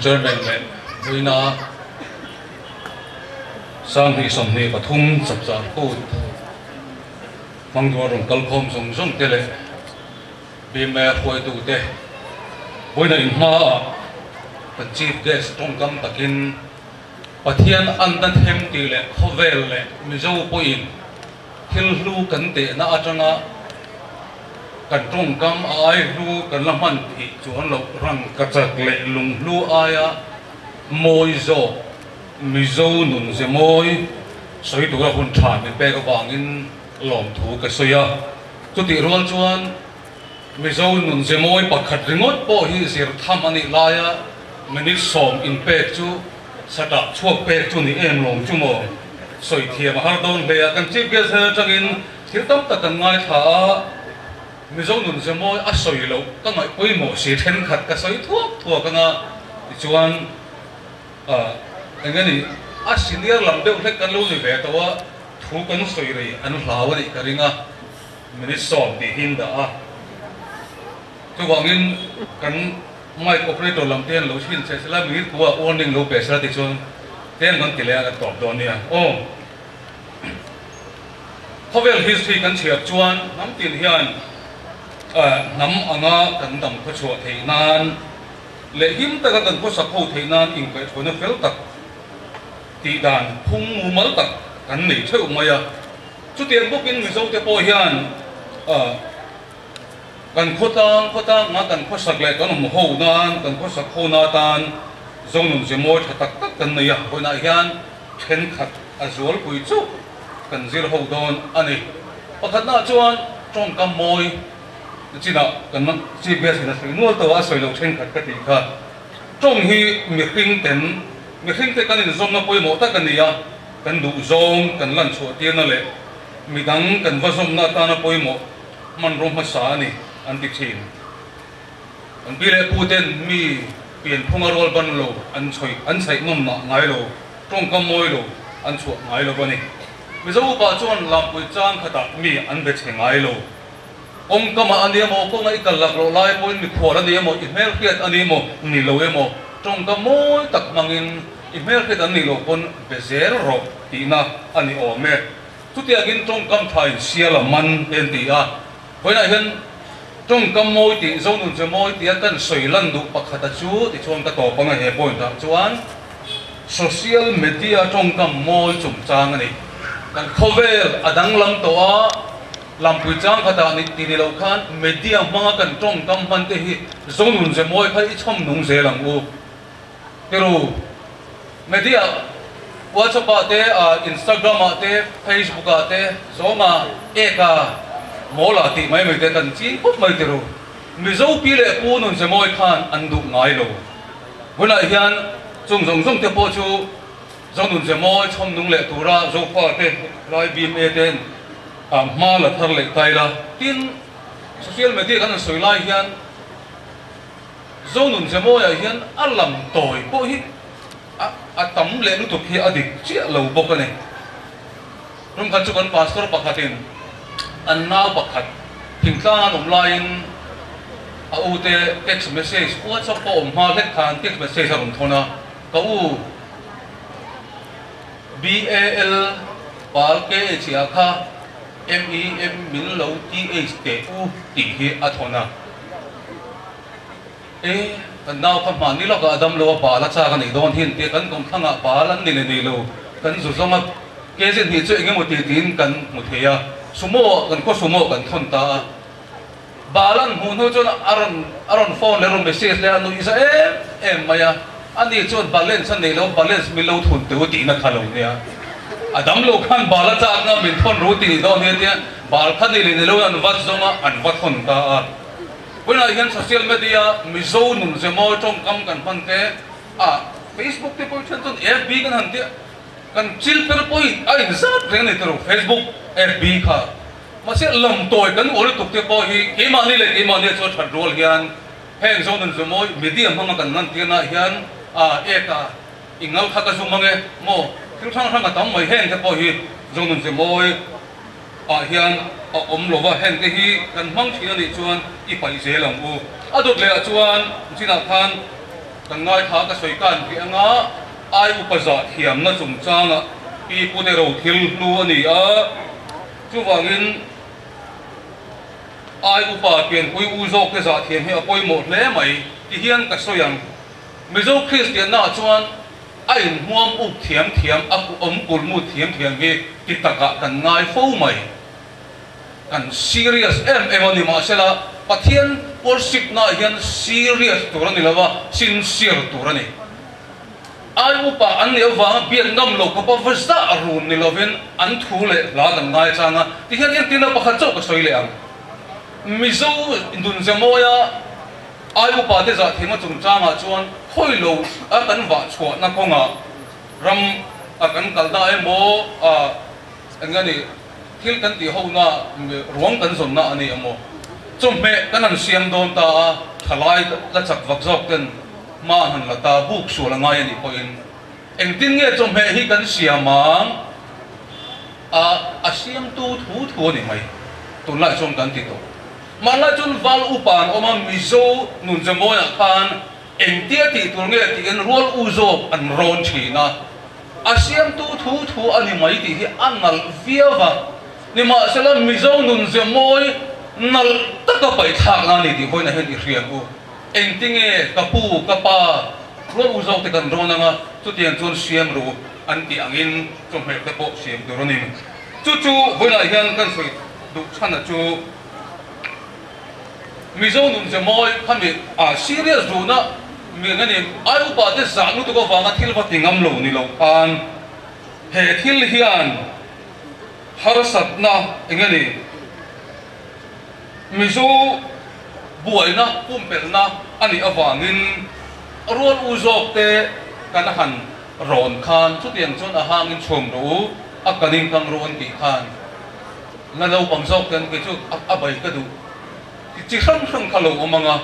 chairman le buina sang hi som ni pathum chap cha ko mangdua rong kal khom song song te le bi me khoi tu te buina in ma pan chief guest tong kam takin pathian an dan them ti le khovel le mizo po in thil hlu kan te na atanga kan tong kam ai hlu kan laman thi chuan lo rang ka chak le lung hlu aya moi zo mizo nun ze moi soi tu ra hun than me pe ka wangin lom thu ka soya chu ti rol chuan mizo nun ze moi pakhat ringot po hi sir tham ani laya minit som in pe chu sata chuak pe chu ni em long chu mo soi thiam har don le kan chi ge se changin thir tam ta kan ngai tha mizo nun ze moi a soi lo ka ngai poi mo si then khat ka soi thuak ka nga chuan angani a senior lam deuh hlek kan lo ni ve tawa thu kan soi rei an hlawa ni karinga minit som ti hin da a chu wangin kan mai operator lam ten lo chin se sela minit kuwa warning lo pe sa ti chon ten kan tile a top don nia o khovel history kan chiap chuan nam tin hian nam anga kan dam kho chu theinan le him ta kan ko sakho theinan in kai thona fel tak ti dan phung mu mal tak kan nei theu maya chu tiang bokin mi zo te po hian kan khotang ma kan khosak le kan mu ho nan kan khosak ho na tan zong nun je mo tak tak kan nei ya ko na hian then khat azol pui chu kan zir ho don ani pakhat na chuan tong kam moi china kan man chi bes na sri nual to a soi lo then khat ka ti kha tong hi mi hring te kan in zong na poi mo ta kan ni ya kan du zong kan lan chu ti na le mi dang kan va zong na ta na poi mo man rom ma sa ni an ti thin an bi le pu ten mi pian phunga rol ban lo an chai ngom na ngai lo tong kam moi lo an chu ngai lo bani mi zo pa chuan lam pui chang khata mi an be che ngai lo ong kama ani mo ko ngai kal lak lo lai point mi khora ni mo email khiat ani mo ni lo emo tong kam moi tak mangin email khiat ani lo kon be zer ro ti na ani o me tu ti agin tong kam thai siala man en ti a hoina hen tong kam moi ti zo nun je moi ti kan soi lan du pakhata chu ti chuan ka to panga he point ta chuan social media tong kam moi chum chang ani kan khovel adang lam to a lam pui chang khata ni ti ni lo khan media manga kan tong kam man te hi zo nun je moi khai chom nung je lang u pero media WhatsApp ate Instagram ate Facebook ate zonga eka mola ti mai te kan chin pop mai teru mi zo pi le pu nun se moi khan an du ngai lo bula hian chung te po chu zo nun se moi chom nung le tura zo pa te lai bim e ten ma la thar le tai la tin social media kan soi lai hian zo nun se moi hian alam toi po hi a tam le nu tu khi adik chia lo bok ani rum kan chu kan pastor pakhatin an nau pakhat thingtlan online a u te text message WhatsApp po ma lek khan text message rum thona ka u BAL pal ke chia kha MEM min lo TH te u ti hi a thona kan nau kha ma ni lo ka adam lo pa la cha kan nei don hin te kan kom thanga pa lan ni ni lo kan zu zonga ke jen hi chu enge mo ti tin kan mu theya sumo kan ko sumo kan thon ta balan hun ho chon aron phone le ron message le anu isa em maya ani chon balance an nei lo balance mi lo thun te ti na khalo ne adam lo khan bala cha nga min thon ru ti don he te bal khan ni lo an wat zonga an wat thon ta when I hear social media mizo nun je mo trong kam kan pan te Facebook te po chen ton FB kan han te kan chil per poi ai zat reng ni tro Facebook FB kha ma se lam toy kan ol tuk te po hi ke ma ni cho that role hian heng zo nun je mo media hang kan nan te na hian eka ingau kha ka zu mange mo thil thang ka tam mai heng te po hi zo nun je mo hian om lo wa hen te hi kan mang thina ni chuan I pai se lang u adot le chuan china khan kan ngai tha ka soi kan ri anga ai upaza thiam na chung changa pi pune ro thil lu ani a chu wangin ai upa pian pui u zo ke za thiam hi apoi mo hle mai ti hian ka soyang mizo Christian na chuan ai muam u thiam aku kul mu thiam hi ti taka kan ngai fo mai kan serious ani ma sela pathian worship na hian serious turani lawa sincere turani ai upa an le wa bian ngam lo ko pa vasa arun ni lovin an thu le la kan ngai changa ti hian tina pakhat chau ka soi le ang mizo indun zamoya ai upa te za thema chung changa chuan khoi lo a kan wa chhuat na konga ram a kan kalda e mo a angani thil kan ti ho na ruang kan zon na ani amo chum me kanan siam don ta thalai la chak vak jok ten ma han la ta buk su la ngai ani po in eng tin nge chum me hi kan siamang a siam tu thu ni mai tun lai chom kan ti to man la chun val upan oma mizo nun jamoya khan eng tia ti tur nge ti en rol uzo an ron thina a siam tu thu ani mai ti hi anal viava ni ma salam mizo nun jamoy nal taka pai thak na ni ti hoina hen i riang u eng tinge kapu kapa rol uzo te kan rona nga chu tian chun siam ru an ti angin chom he te po siam du ronin chu hoina hian kan soi du chana chu mizo nun jamoy khami serious ru na mi ngani ai upa te za nu to ko wanga thil va tingam lo ni lo an he thil hian harasat na engani mizo buaina pumpelna ani awangin rol uzok te kan han ron khan chu tiang chon a hangin chhom ro a kaning kang ron ti khan na lo pangzok kan ke chu abai ka du chi khang khalo omanga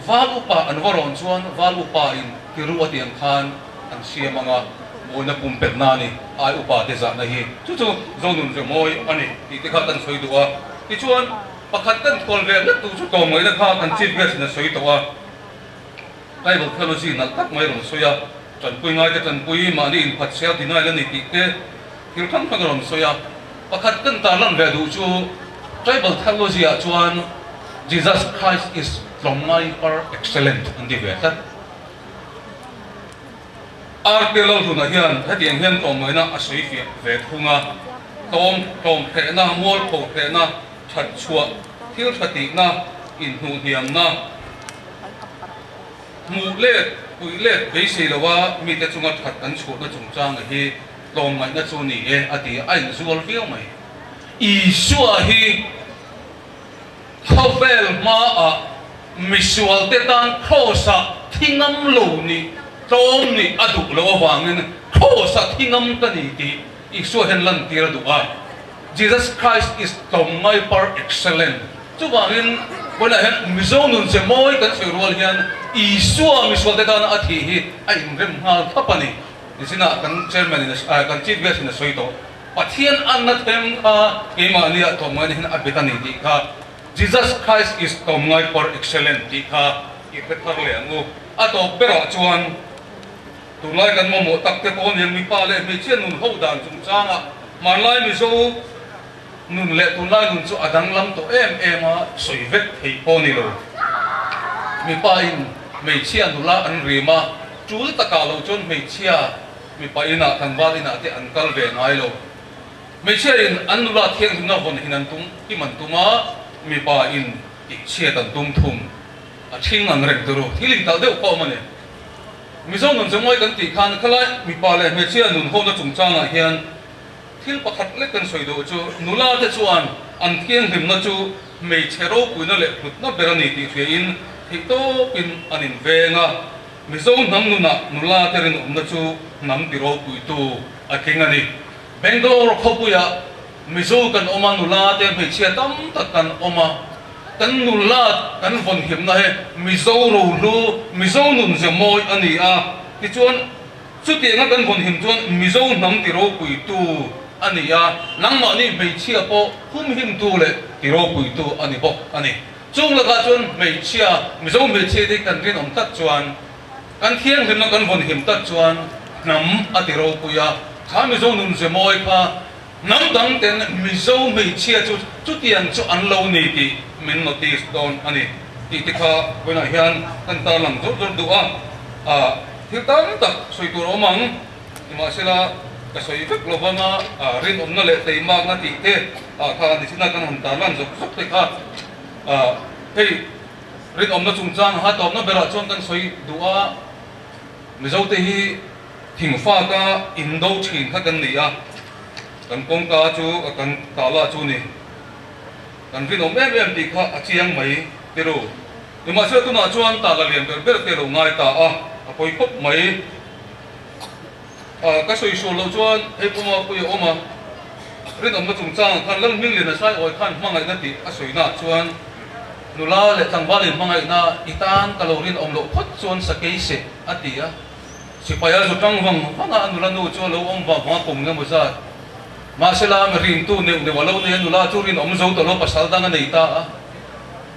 valu pa an waron chuan valu pa in kiru atiang khan an siamanga bona pumpet na ni ai upa te za na hi chu zonun je moi ani ti te kha kan soi duwa ti chuan pakhat kan kol ve na tu chu tom ngai na kha kan chief guest na soi towa bible theology na tak mai ron soya chan pui ngai te chan pui ma ni in phat sel ti nai la ni ti te kil khang khang ron soya pakhat kan ta lan ve du chu bible theology a chuan Jesus Christ is Lomai par excellent andi veta arpelo thuna hian hatiang hian tom moina a soi fi ve thunga tom phe na mol pho phe na that chua thil thati na in hu hiam na mu le pui le be sei lawa mi te chunga that kan chu na chung chang hi lom mai na chu ni e ati ai zual fiu mai I suwa hi Havel ma a misual te tan khosa thingam lo ni tom ni adu lo wangin khosa thingam ta ni ti isu hen lan tira du a Jesus Christ is tomai par excellent chu wangin bola hen mizo nun se moi kan se rol hian isu a misual te tan a thi hi a inrem hal thapani isina kan chairman ni kan chief guest ni soito pathian an na them a kema ni a tomai hen abetani ti kha Jesus Christ is tomai par excellent ti kha ipetar le angu ato pero chuan tulai kan mo tak te pon yang mi pa le mi chen nun ho dan chung changa marlai mi zo nun le tulai nun chu adang lam to em a soi vet thei poni lo mi pa in mi chia nula an rima chul taka lo chon mi chia mi pa ina kan ba ina te an kal ve ngai lo mi chia in an nula thiang na von hinan tung ki man tuma mi pa in ti chia tan tum thum a thing ang rek duro hiling tal deu ko mane mi zo nun jomoi kan ti khan khala mi pa le me chia nun ho na chung changa hian thil pakhat le kan soi do chu nula te chuan an thiang him na chu me chero puina le phut na berani ti thwe in thito pin anin venga mi zo nam nuna nula te rin na chu nam ti ro pui tu a kengani Bangalore khopuya mi zo kan oma nula te me chia tam tak kan oma kan nula kan von him na he mizo ro lu mizo nun je moi ani a ti chuan chu ti nga kan von him chuan mizo nam ti ro pui tu ani a nang ma ni mei chia po hum him tu le ti ro pui tu ani bo ani chung la ka chuan mei chia mizo mei chia de kan rin om tak chuan kan thiang hin kan von him ta chuan nam atiro puya khami zo nun se moi kha nam dang ten mi zo mi chia chu tiang chu an lo ni ti min notice don ani ti kha wena hian kan ta lang zo du a thil tan tak soi tur omang ma sela ka soi vek lo banga rin om na le te ma na ti te kha ni sina kan han ta lan zo khop te kha hei rin om na chung chang ha tom na bera chuan kan soi duwa mi zo te hi thing fa ka in do thin kha kan ni a kan kong ka chu kan ta la chu ni kan rin om em ti kha a chiang mai te ro ni ma se tu na chuan ta la lian ber te ro ngai ta a poi khop mai ka soi so lo chuan hei poma pui oma rin om na chung chang kan lang ming le na sai oi khan mangai na ti a soi na chuan nula le tangbalin mangai na itan kalorin om lo phot chuan sa case atia sipaya zu tang wang hanga nula nu chu lo om ba ma kum nga musa ma sela me rin tu ne walo ne nula chu rin om zo to lo pasal dang nei ta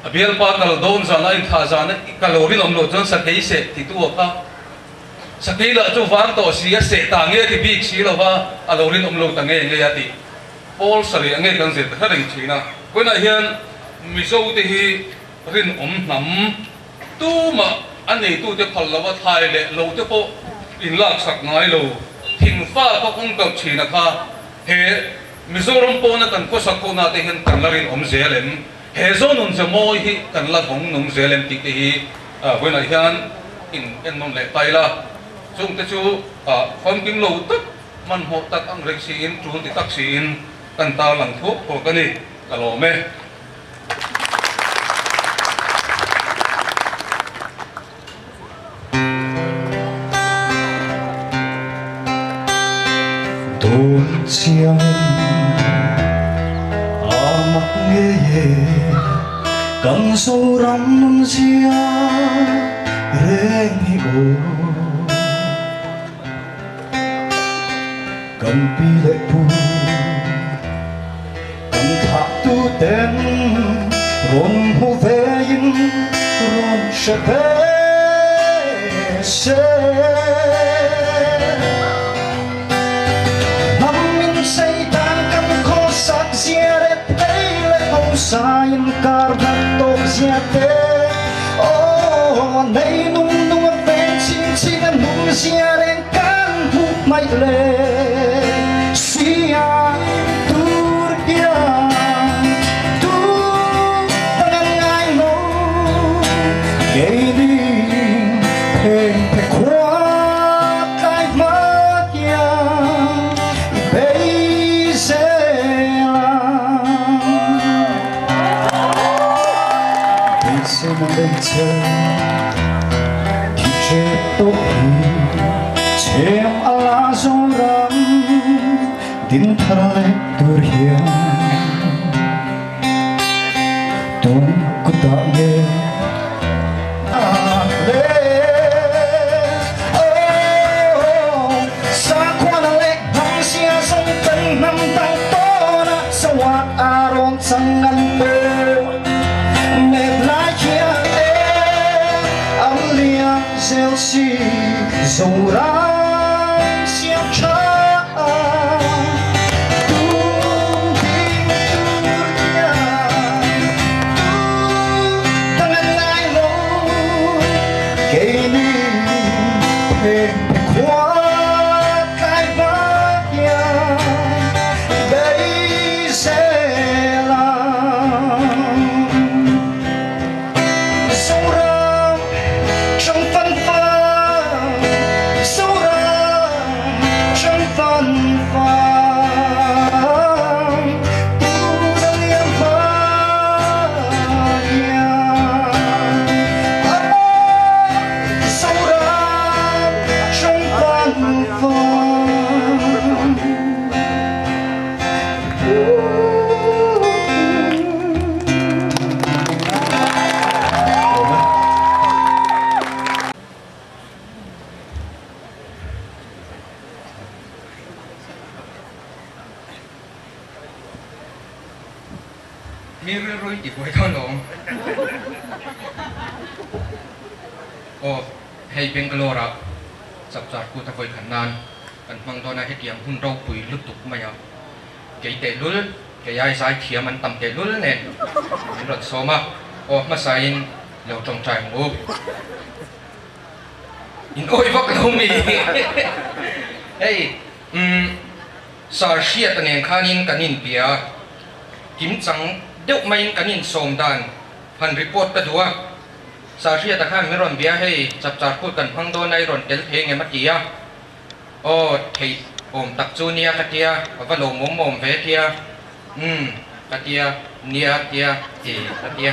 a biel pa kal don za na in tha za na kalorin om lo chuan sa case ti tu ka sa kila chu wang to sia se ta nge ti big si lo ba alorin om lo ta nge nge ya ti pol sari nge kan zet tha ring thina koina hian mi zo te hi rin om nam tu ma ani tu te phal lawa thai le lo te po in lak sak ngai lo thing fa ko kong kau china kha he mizoram po na kan ko sakko na te hen kan larin om zelem he zo nun ze moi hi kan la hong nung zelem ti te hi wena hian in en non le tai la chung te chu phom kim lo tak man ho tak ang rek si in chu ti tak si in kan ta lang thup ko kani kalo me Tôn chiang amak ngeye kang soram nun sia rengi o kang pile pu kang khak tu ten ron hu vein ron shepe se Sain karhat to siate oh nei nung nung ven chin chin nung siaren kan buk mai le sia turkia tu tangan ngai no gei pen pe kwa kai ma ya bei se bên trời khi chết tôi xem ala zoram din thale turhian tum kuta ge ale oh sa kwana lek bang sia song pen nam tang to na sawat aron sangan pe Selsi Zorang siap cah Tungting turnya Tangan lain lo Kini kuat kai bahaya Dari selang Zorang trong phân mi rui chỉ quay con nó ồ ให้เบงกลอระสับจากกูตะไฟขันนานกันมังตอนนั้นให้เกียงหุ่นเราปุยลุกตุกมาอย่างเกยเตะลุลเกยายสายเขียมันต่ำเตะลุลเนี่ยรถโซมาโอ้มาใส่เราจงใจงูอินโอ้ยพวกเรามีเฮ้ยสาเชียตันเองข้านินกันนินเปียกิมจังเดี๋ยวไม่กันนินส่งดันพันรีพอร์ตกระดัวสาเชียตะข้ามไม่รอนเบียให้จับจับพูดกันพังโดนในรอนเดลเพงไงมัดกี้อ่ะโอ้เฮ้ยผมตักจูเนียกัดเดียว่าลงมุมเวทีอ่ะกัดเดียเนียเดียเฮ้กัดเดีย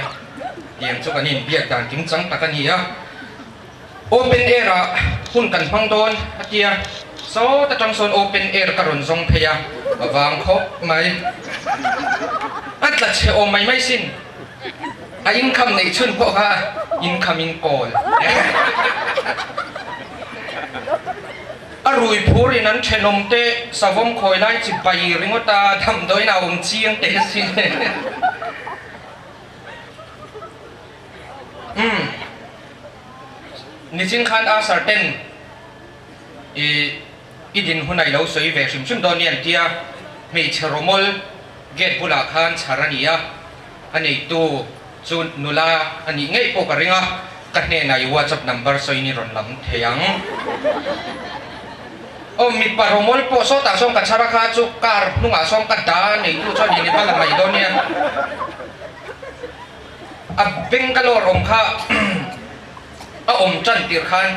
เดียงจุกันนินเบียดันกิมจังตักกันนี่อ่ะโอเปนเอร์หุ่นกันพังโดนกัดเดียโซ่ตะจังโซนโอเปนเอร์กระรอนทรงเพียวางคบไหมอัดละเชโอไม่สิ้นอินคัมในชุนพวกฮะอินคัมอินโกลอรุยพูรินั้นเชนมเตสาวมคอยไล่จิบไปริงวตาทำโดยนาอมเชียงเตสินิจินคันอาสาเตนอีดินหุ่นไหนเราสวยเวชิมชุนโดนเนียนเตียมีเชโรมอลเกตบุลาคันชารานียอันนี้ตัวจูนุลาอันนี้ไงโปกริงะกันเนี่ยนายว่าจับนัมเบอร์สวยนี่รอนลำเทียงโอ้มีปารมอลโปโซตาส่งกันชาราคาจุกการนุ่งอาส่งกันดานี่ตัวชอบยินดีบ้างไม่โดนเนี่ยอับเบงกะโลรมค่ะอมจันติรคัน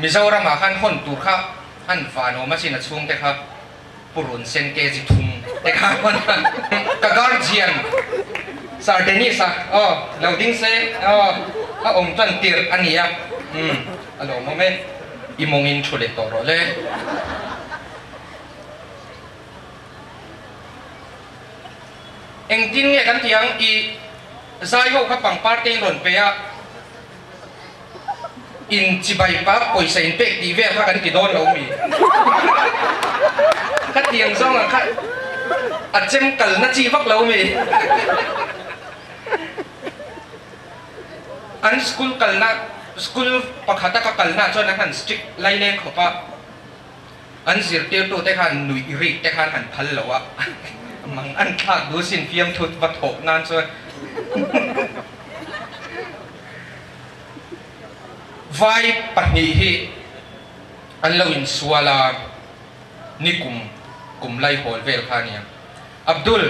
มิซารามาคันคนตูค่ะอันฟานโอมาสินะช่วงเด็กครับปุรุนเซนเกจิทุงเด็กครับคนกะการเจียนสาเดนิสอะเราดิ้งเซ่อมจันติรอันนี้อ่ะอารมณ์โมเมนอิมงอินชุเลตโตโรเลยเอ็งดิ้งเนี่ยกันที่ยังอีใจเขาขับปังปาร์ตี้หล่นไปอ่ะอินจิบายปั๊บป่วยใส่อินเป็กดีเว่ข้ากันติดโดนเรามีข้าเตียงซ่องอ่ะข้าอัดเจมกัลนัดจีฟักเรามีอันสกุลกัลนัดสกุลปักหัตถ์กัลนัดจนนั้นสติ๊กไลน์เล่นเขาปะอันสิร์เตียวตัวแต่ขันหนุ่ยริแต่ขันหันพันแล้วอะมังอันขาดดูสินเฟียมทุดวัดหกนานส่วนไฟปัจจุบันอันเราอินสวาลานิกุมไลโฮลเวลคานีอับดุล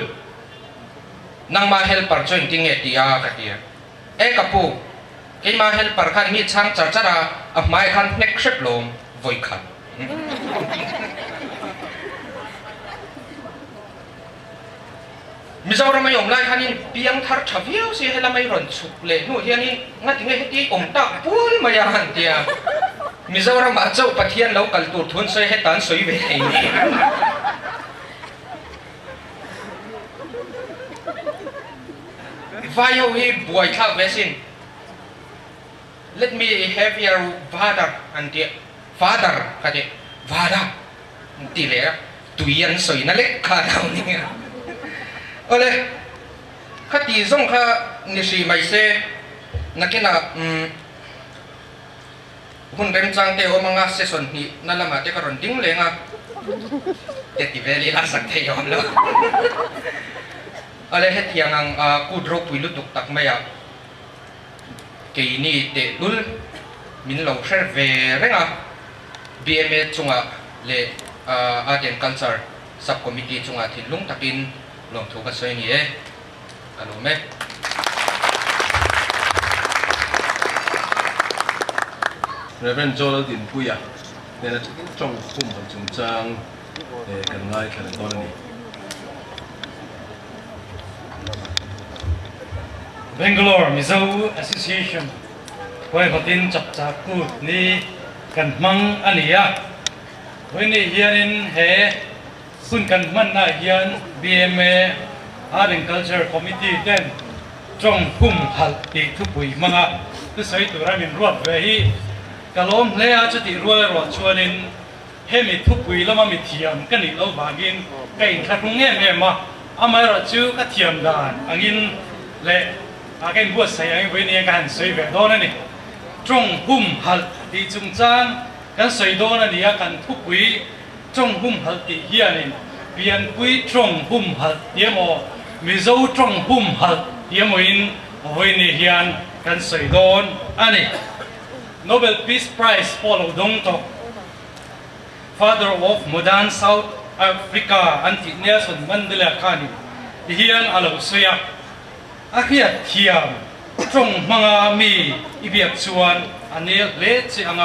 นังมาเฮลปาร์จอยติงเอติอาคัตีกับผู้เกี่ยมาเฮลปาร์คันมีช่างจัดจ้าอับไม้คันเน็กเชฟลมไว้ขันมิซาราไม่ยอมไล่คันนี้เพียงทัดชาวิวสิให้ละไม่รอนสุกเลยนู่นเฮียนี่งั้นถึงไอ้ที่อมตักปุ้ยมาอย่างหันเดียมิซารามาเจ้าปะเทียนแล้วกัลตูทุนใส่ให้ตันสวยเวทีไฟเอาให้บวยข้าวเวสิน Let me have your father and the father กันเดีย father ตีเลยอะตุยยันสวยนั่นเล็กข้าเราเนี่ยอะไรข้าตีส่งข้านิสิไม่เซ่นักกินอ่ะหุ่นเต็มจังเตอมังงะเสส่วนนี้นั่นละมาเตะกระรอนดิ้งเลยงะเด็กที่เวลีลาสักเทียมแล้วอะไรให้เทียงกูดรบวิลุตุกตักไม่อะกีนี่เตะลุลมินเหล่าเชฟเวเรงะ BMA จุงอ่ะเลอาเดียนคัลเจอร์ซับคอมมิตี้จุงอ่ะทิ้งลุงตักินลงถูกกันสวยนี่กันรู้ไหมเรื่องโจลดินปุยอ่ะเนี่ยนะจงพุ่มของจงจางกันง่ายแค่ตอนนี้ Bangalore Mizo Association ไว้พอดินจับจากกูนี่กันมังอันนี้อ่ะวันนี้เฮียนินเฮสุนกันมันน่ะเฮียน BMA Agriculture Committee เด่นจงพุ่มหัดตีทุบปุยมังอ่ะทุกสายตัวเรามีรวดเวทีกะล้มเลยอาจจะตีรวดชวนนินเฮมีทุบปุยแล้วมามีเทียมกันอีกแล้วบางกินก็อินขัดงเงี้ยเนี่ยมาอามาเราจูก็เทียมด่านอันนี้เลยอาการบวชใส่ยังวันนี้การสวยแบบโดนนี่ จงหุ่มหัดที่จุงจานกันสวยโดนนี่กันทุกวีจงหุ่มหัดที่เฮียนินเปลี่ยนปุยจงหุ่มหัดเดียโมมิโซจงหุ่มหัดเดียโมอินวันนี้เฮียนกันสวยโดนอันนี้ Nobel Peace Prize พอลดงตก Father of Modern South Africa อันที่เนี่ยส่วนมันเดลขานีเฮียนอาลูเซียอาเฮียเทียมจงมังอามีอีเบียบชวนอันนี้เละจีอัง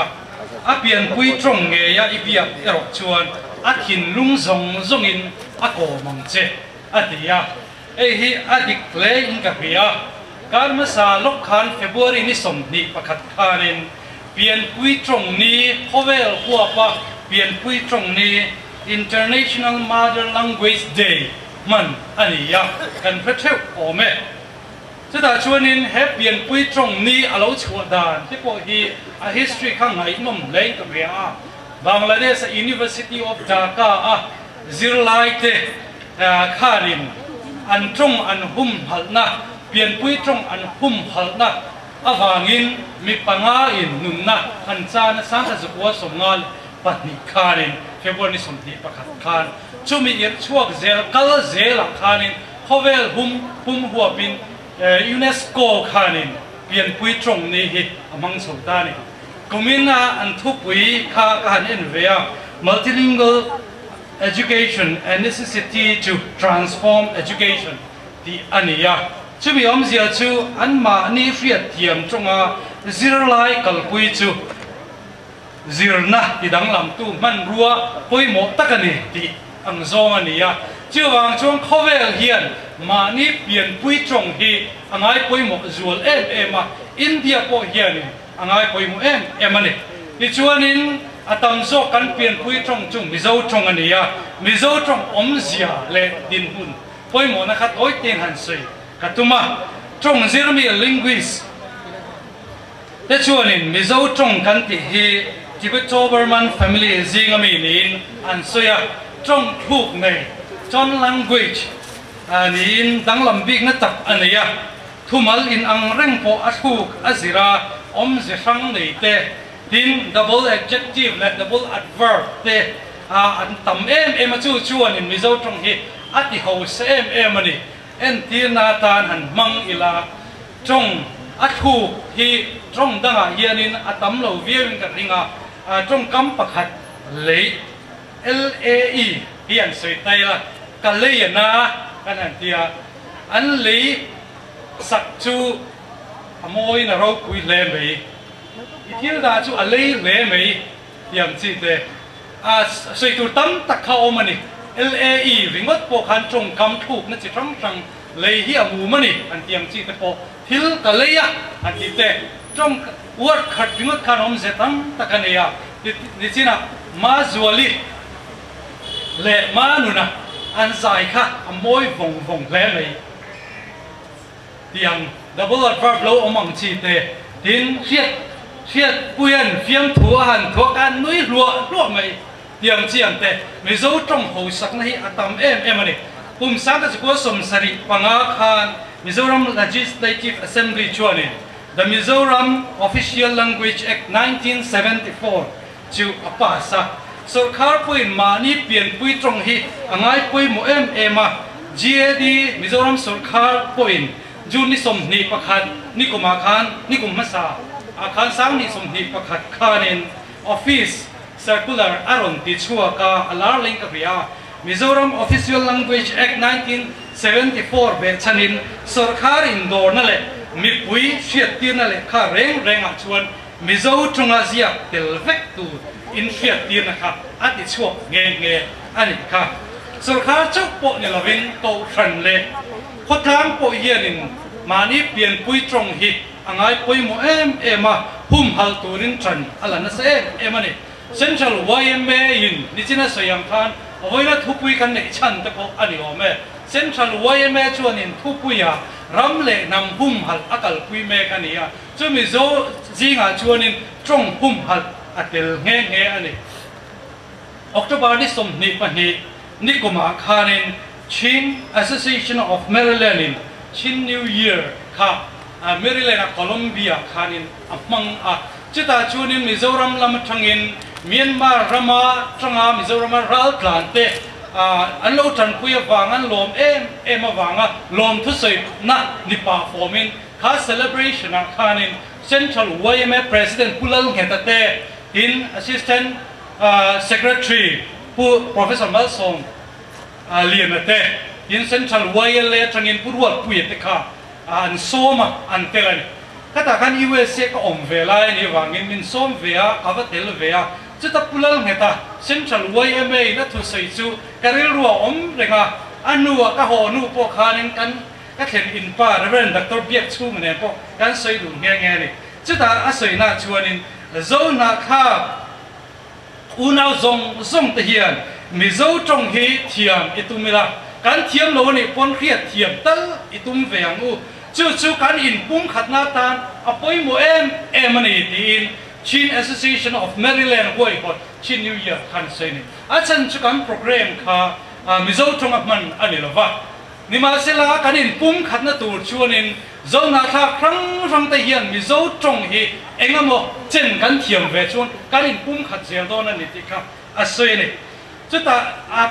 อาเปลี่ยนปุยจงเงียอีเบียบเอรกชวนอาหินลุงซงซงอินอาโกมังเจอาเดียเอ้ฮีอาดิกเลอินกับเบียการมาสาลกขันเฟบรุรีนี่สมนิประคัดขานินเปลี่ยนปุยจงนี้พอเวลหัวปะเปลี่ยนปุยจงนี้ International Mother Language Day มันอันนี้ยากกันพระเจ้าโอเมจะได้ชวนนินเฮปเปลี่ยนปุยตรงนี้อาเราชัวดานที่พวกฮีa history ข้างไหนนุ่มเล่นกับเรียบางละเดช University of Dhaka ซิรไลเตข้ารินอันตรงอันหุ่มหัลนะเปลี่ยนปุยตรงอันหุ่มหัลนะอาวางินมีปังอาอินนุนนะอันจานสังขสุขวสมงานปัตนิข้ารินเฟบรุรีสมดีประคัดขานช่วมีเอียดช่วงเซลกัลเซลข้ารินพอเวลหุ่มหัวบินยูเนสโกขานินเปลี่ยนปุยตรงนี้ฮิมังสุดานี่กุมินาอันทุปุยข้ากันเอ็นเวีย multilingual education and necessity to transform education ที่อันนี้ช่วยมีอมเสียชูอันมานี่เฟียดเทียมตรงซิรไลกัลปุยชูซิรนะที่ดังลำตู้มันรัวปุยหมดตะกันนี่ที่อังโซอันนี้ชื่อวางช่วงเข้าเวลเฮียนมานี่เปลี่ยนปุยตรงที่อังไงปุยหมกจวลเอ็มอินเดียพอเฮียนอังไงปุยหมกเอ็มนี่ที่ชวนนินอาตมโซกันเปลี่ยนปุยตรงจุ่มมิโซตรงอันนี้มิโซตรงอมเสียเลดินหุ่นปุยหมกนะครับโอ้ยเตียนหันสวยกัตุมาตรงซิรมีลิงวิสที่ชวนนินมิโซตรงกันที่ฮีทิเบตโตเบอร์มันแฟมิลี่ซิงามีนินอันสวยตรงถูกในJohn language อันนี้ดังลำบิกนัดตับอันนี้ทุ่มอินอังเร่งพออัถูกอัศิราอมเสียงในเตดิน double adjective และ double adverb เตอันต่ำเอ็มจู่ชวนอินมิโซตรงที่อัติเขาเซเอ็มนี่เอ็นที่นาตานหันมังอิลาจงอัถูกที่จงดังเฮียนินอัตมเราเวียนกันริงจงกำปักหัดเลย LAE เฮียนสวยไตละกันเลยนะกันอันเดียอันเลยสักจูขโมยนะเราคุยเล่ไหมอีที่เราจูอะไรเล่ไหมอย่างจีเตสวยตัวตั้มตะเข้ามันนี่ LAE วิ่งวัดพวกขันจงกำถูกนั่นจะทั้งเลยเฮียมูมันนี่อันเดียงจีเตพอทิลกันเลยอันจีเตจงวัดขัดวิ่งวัดขันอมเสตั้งตะกันเนี่ยนี่จีน่ะมาจวลีเละมาหนุนะอันใส่ค่ะอมวยวงเละเลยเตียง double adverb เราอมังจีเตดินเชียดเปลี่ยนเฟียมถั่วหันถั่วกันนุ้ยรัวไหมเตียงเจียงเตไม่รู้จงหูสักนาทีอัตมเอ็มนี่ปุ่มสังกัดกุศลสริปังอาคาร Mizoram Legislative Assembly ชวนนี่ The Mizoram Official Language Act 1974จูอปาสะสุรคาร์ปุยมานี่เปลี่ยนปุยตรงที่อังไงปุยโมเอ็มGAD มิโซรัมสุรคาร์ปุยจูนิสมนิประคัดนิกุมาคานนิกุมมาสาอาคารสังนิสมนิประคัดคานิน Office Circular อารอนติชัวกาอลาร์ลิงกับเรียมิโซรัม Official Language Act 1974เบชันินสุรคาร์อินโดนั่นแหละมีปุยเชียดตีนั่นแหละข้าเร่งชวนมิโซตรงอาเซียเตลเวกตูอินเฟียตีนะครับอันที่ช่วงเงอันนี้ครับสุรคาเจ้าปเนี่ยเราเป็นโตทันเลยพอทางปเฮียนินมานี่เปลี่ยนปุยตรงหิอังไงปุยโมเอ็มหุ่มฮัลตูรินทันอะไรนั่นเอ็มนี่เซนทรัลวายเอ็มเอยินนี่จีน่าสยามทานเอาไว้แล้วทุกปุยกันในชั้นแต่พออันนี้อ๋อแม่เซนทรัลวายเอ็มเอชวนนินทุกปุยรำเล่นำหุ่มฮัลอักลปุยเมกันนี่จะมีโซจิงชวนนินตรงหุ่มฮัลอัดเดลเงอันนี้ออกตุบานี่สมนิปนินิกุมาคานินชิน Association of Maryland ชิน New Year ค่ะ Maryland Columbia khanin amang chita chunin Mizoram lam thangin Myanmar rama changa Mizoram ral tlante anlo tan puya wangan lom em awanga lom thu soi na nipa formin kha celebration khanin Central YMF President Pulal Ngetate in Assistant Secretary pu Professor Malsong lianate in Central YLA thangin purwat puyete kha an soma an telan kata kan USA ka omvela ni wangin min som vea avatel vea chuta pulal ngeta Central YMA na thu sei chu karil ruwa renga anua ka ho nu po khanin kan ka thlen in pa Reverend Dr. Biak chu ne po kan sei du nge ni chuta asoi na chuanin zona kha unau zong te hian mizo tong hi thiam itumila kan thiam lo ni pon khriat thiam tal itum veangu chu kan in pum khatna tan apoi mo em ani tin Chin Association of Maryland Hoi Hot Chin New Year kan sei ni achan chu kan program kha mizo tong man ani lova nima sela kan in pum khatna tur chuanin zona kha krang te hian mizo tong hi engamo chen kan thiam ve chuan kan in pum khat zel don ani ti kha asoi ni chuta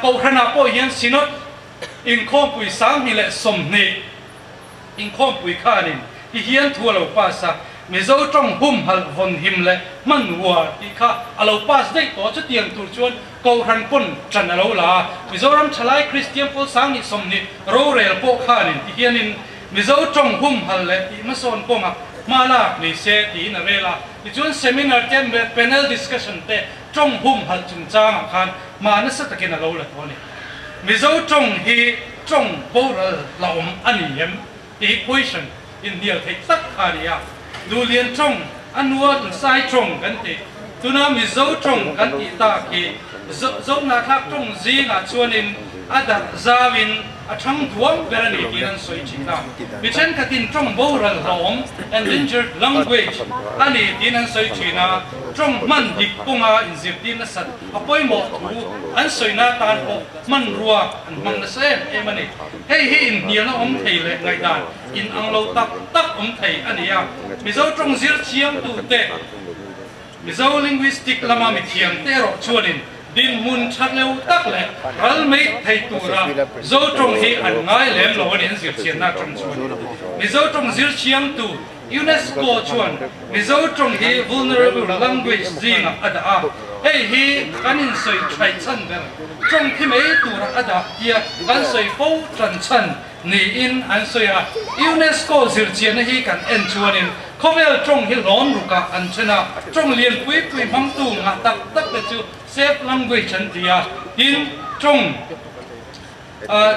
ko khana po hian sinot in khom pui sang hi le som ni in khom pui khanin hi hian thualo pasa mizo tong hum hal von him le manwa ti kha alo pas dei to chu tiang tur chuan ko ran pon chan alo la mizoram thalai Christian pol sang ni som ni ro rel po khanin ti hianin mizo tong hum hal le ti mason ponga mala ni se ti na rela ti chuan seminar tem panel discussion te tong hum hal chung chang khan ma na sa takin alo la to ni mizo tong hi tong boral laom ani yem ti question in dia thei tak khania dulian tong anua sai tong kan ti tuna mizo tong kan ti ta ki zo na thak tong zi nga chuanin ada zawin athang duam berani tinan soi china bichen katin tong boral laom endangered language ani tinan soi china tong man dik punga inzip tin na sat apoi mo thu an soi na tan ko man ruwa an mang na sem emani hei hi in nial na om thei le ngai dan in anglo tak om thei ania mizo tong zir chiam tu te mizo linguistic lama mi thiam te ro chuanin din mun chatleu tak le ral mei thei tura zo tong hi an ngai lem lo in zir chian na tong chuan mizo tong zir chiam tu UNESCO chuan mizo tong hi vulnerable language zina ada hei hi kanin soi trai chan ber tong thi mei tura ada kia kan soi fo tran chan ni in an soya UNESCO zir chian hi kan en chuanin khovel tong hi lom ruka an chena tong lian pui mang tu nga tak le chu safe language chan dia in tong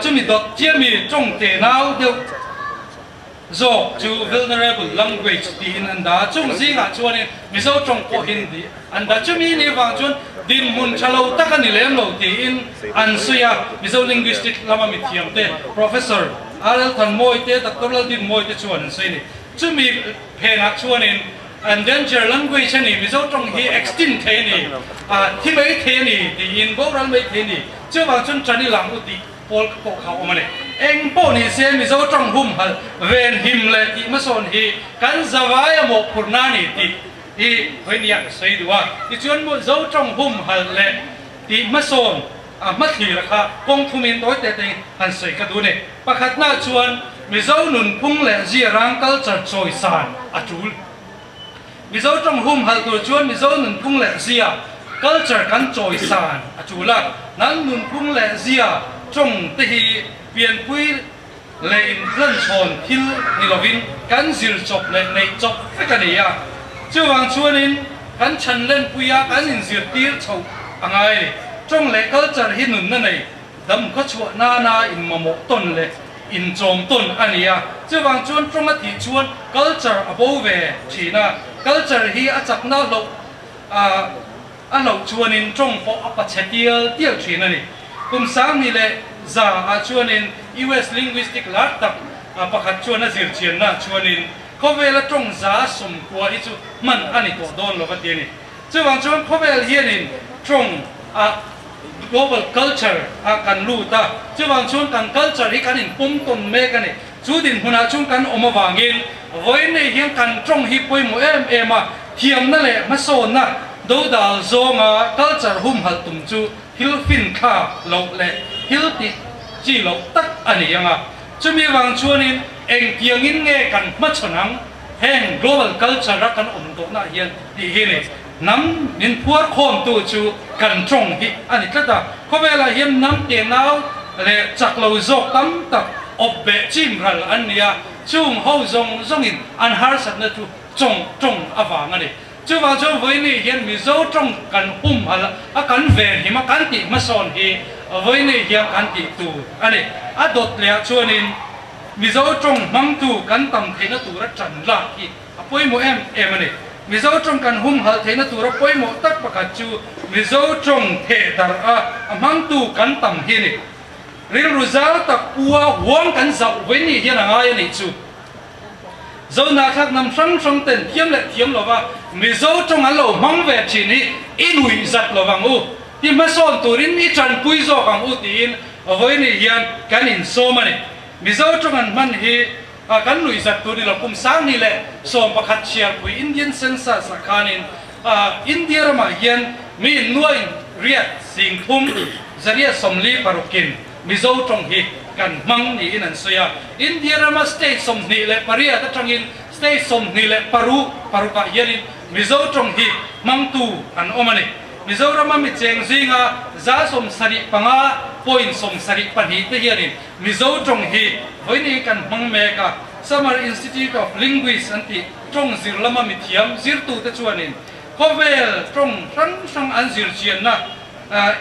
chumi dot chiami tong te nau deu zo to vulnerable language din anda chung zinga chuanin mizo tong ko hindi anda chumi ni wang chun din mun chalo takani lem lo ti in an suya mizo linguistic lama mi thiam te professor alal than moi te doctoral din moi te chuan sei ni chumi phena chuanin endangered language ni mizo tong hi extinct the ni thi mai the ni ti in bo ran mai the ni chu wang chun chani lang u ti pol ko khau mane eng po ni se mizo tong hum hal ven him le ti mason hi kan zawaya mo purnani ti hi hoinia sei duwa ti chuan mo zo tong hum hal le ti mason mathli rakha kong thumin toi te te han sei ka du ne pakhat na chuan mizo nun phung le zirang culture choi san atul mizo tong hum hal tu chuan mizo nun phung le zia culture kan choi san atula nan nun phung le zia trong te hi pian pui le in ran chon thil ni lovin kan zir chop le nei chop fekania chuwang chuanin kan chan len puya kan in zir tir chho angai trong le culture hi nun na nei dam ko chua na in mamo ton le in chom ton ania chuwang chuan trong a thi chuan culture above china culture hi a chak na lo a lo chuanin trong po apachetial tial china ni kum sang ni le za a chuanin US linguistic lat tak pakhat chuan a zir chian na chuanin khowela tong za som kwa hi chu man ani to don lo ka ti ni chuwang chuan khowel hianin tong global culture kan lu ta chuwang chuan kan culture hi kan in pum ton me kan ni chú đình huna chung kan oma wangin với này hiang kan trong hi poi mo em à hiam na le mason na do dal zonga culture hum hal tum chu hil fin kha lo le hil ti chi lo tak ani anga chumi wang chuanin eng kiangin nge kan ma chonang heng global culture ra kan to na hian ti hi ne nam nin puar khom tu chu kan trong hi ani tlata khowela hiam nam te nau le chak lo zok tam tak op be chim ral ania chung ho zong in an har sat na tu trong awang ani chu wang chu voi ni hian mi zo trong kan hum hal a kan ve hi ma kan ti ma son hi voi ni hian kan ti tu ani a dot le chuanin mi zo trong mang tu kan tam theina tu ra chan la hi a poi mo em ani mi zo trong kan hum hal theina tu ra poi mo tak pakhat chu mi zo trong the dar a mang tu kan tam hi ni ril ruzal tak puwa huang kan zau voi ni hian anga ani chu zo na khak nam sang ten thiam lo wa mi zo trong an lo mang ve chi ni inui zat lo wang u ti ma son turin ni chan pui zo kang u tin voi ni hian kan in so mani mi zo trong an man hi kan lui zat tu ni lo kum sang ni le som pakhat chiar pui Indian census sakhanin India rama hian mi nuai riat sing thum zaria somli parukin mi zo trong hi kan mang ni in an soya India rama state som ni le paria ta tangin state som ni le paru ka yerin mizo trong hi mang tu an omani mizo rama mi cheng zinga za som sari panga point som sari pani te yerin mizo trong hi voini kan mang me ka Summer Institute of Linguists anti trong zir lama mi thiam zir tu te chuanin kovel trong sang an zir chian na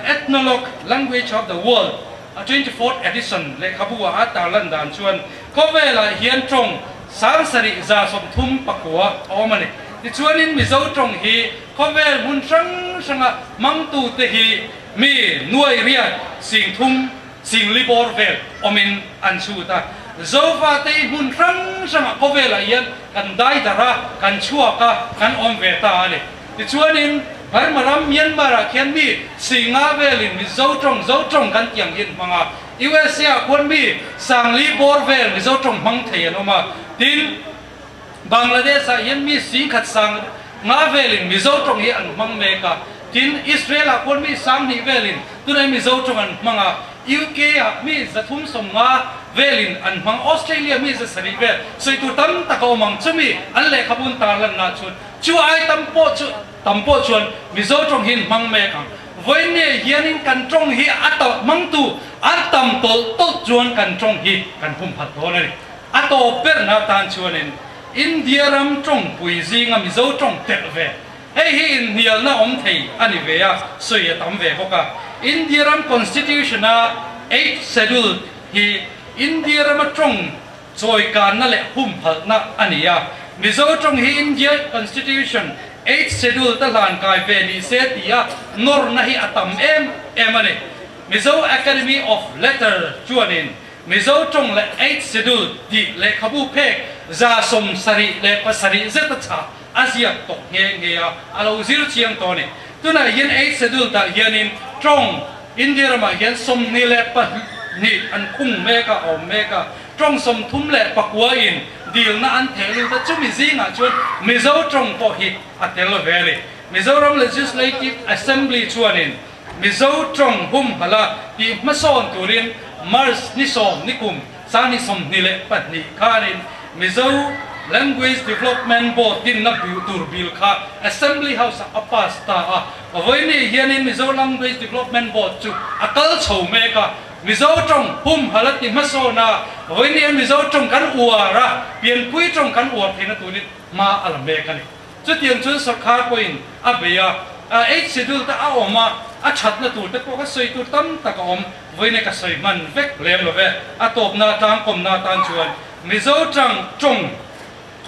ethnologue language of the world 24th edition le khabua ata landan chuan kovela hian trong sang sari za som thum pakwa omani ti chuanin mi zo trong hi kovel mun sanga mang tu te hi mi nuai riat sing thum sing libor vel omin an chu ta zofa te mun sanga kovela hian kan dai dara kan chua ka kan om ve ta ani ti chuanin har maram Myanmar a khian mi singa velin mi zo trong kan tiang in manga USA kon mi sangli bor vel mi zo trong mang thei anoma tin Bangladesh a hian mi sing khat sang nga velin mi zo trong hi an mang me ka tin Israel a kon mi sang ni velin tunai mi zo trong an manga UK a mi zathum som nga velin an mang Australia mi za sari vel soi tu tam takau mang chumi an le khabun ta lan na chut chu ai tampo chuan mizo trong hin mang me kang voine hianin kan trong hi ato mang tu atam to chuan kan trong hi kan hum phat thon ani ato per na tan chuanin India ram trong pui zinga mizo trong tel ve hei hi in hial na om thei ani ve ya soi tam ve ko ka India ram constitution a 8th schedule hi India ram trong choi kan na le hum phat na ani ya mizo trong hi India constitution 8th schedule ta lan kai ve ni se tia nor na hi atam em ani mizo academy of letter chuanin mizo trong le 8th schedule di le khabu phek za som sari le pasari zeta cha asia tok nge ya alo zir chiang to ni tuna yen 8th schedule ta hianin trong India ma hian som ni le pa ni an khung meka om meka trong som thum le pakwa in deal na an thelu ta chumi zinga chuan mizo trong po hi atel vele Mizoram Legislative Assembly chuanin mizo trong hum hala ti mason turin mars ni som nikum sani som nile patni kharin mizo Language Development Board din na bil kha Assembly House apasta a avoini hianin mizo Language Development Board chu akal chho me ka mizo trong hum halati masona avoini mizo trong kan uara pian pui trong kan uar thena tunin ma alame kani chu tiang chu sarkar point abeya 8 schedule ta a oma a thatna tur te ko ka soi tur tam ta ka om voine ka soi man vek lem lo ve a top na tang kom na tan chuan mizo trong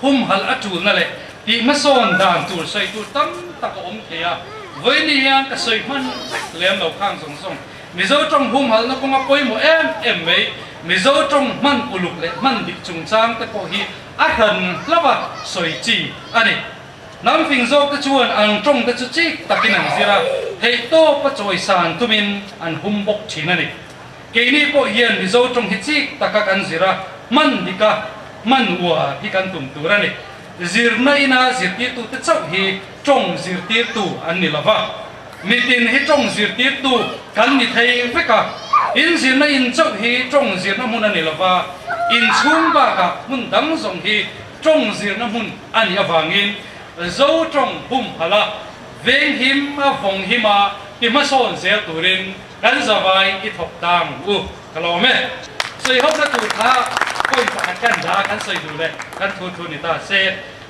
hum hal atul na le ti mason dan tur soi tur tam ta ka om thea voine yang ka soi man lem lo khang song mizo trong hum hal na ko nga poi mo em me mizo trong man uluk le man dik chung chang te ko hi a han lawa soi chi ani nam phing zok te chuan ang trong te chu chi takin ang zira hei to pa choi san tumin an hum bok thina ni ke ni po hian mizo trong hi chi taka kan zira man dika man wa hi kan tum turani zirna ina zirti tu te chau hi trong zirti tu an ni lava mitin hi trong zirti tu kan ni thei veka in zirna in chau hi trong zirna mun an ni lava in chung ba ka mun dang zong hi trong zirna mun an ya wangin zo trong bum hala veng him a vong hima ti ma son zel turin kan zawai i thok tang kalome soi hok na tu tha koi pa kan da kan soi du le kan thu ni ta se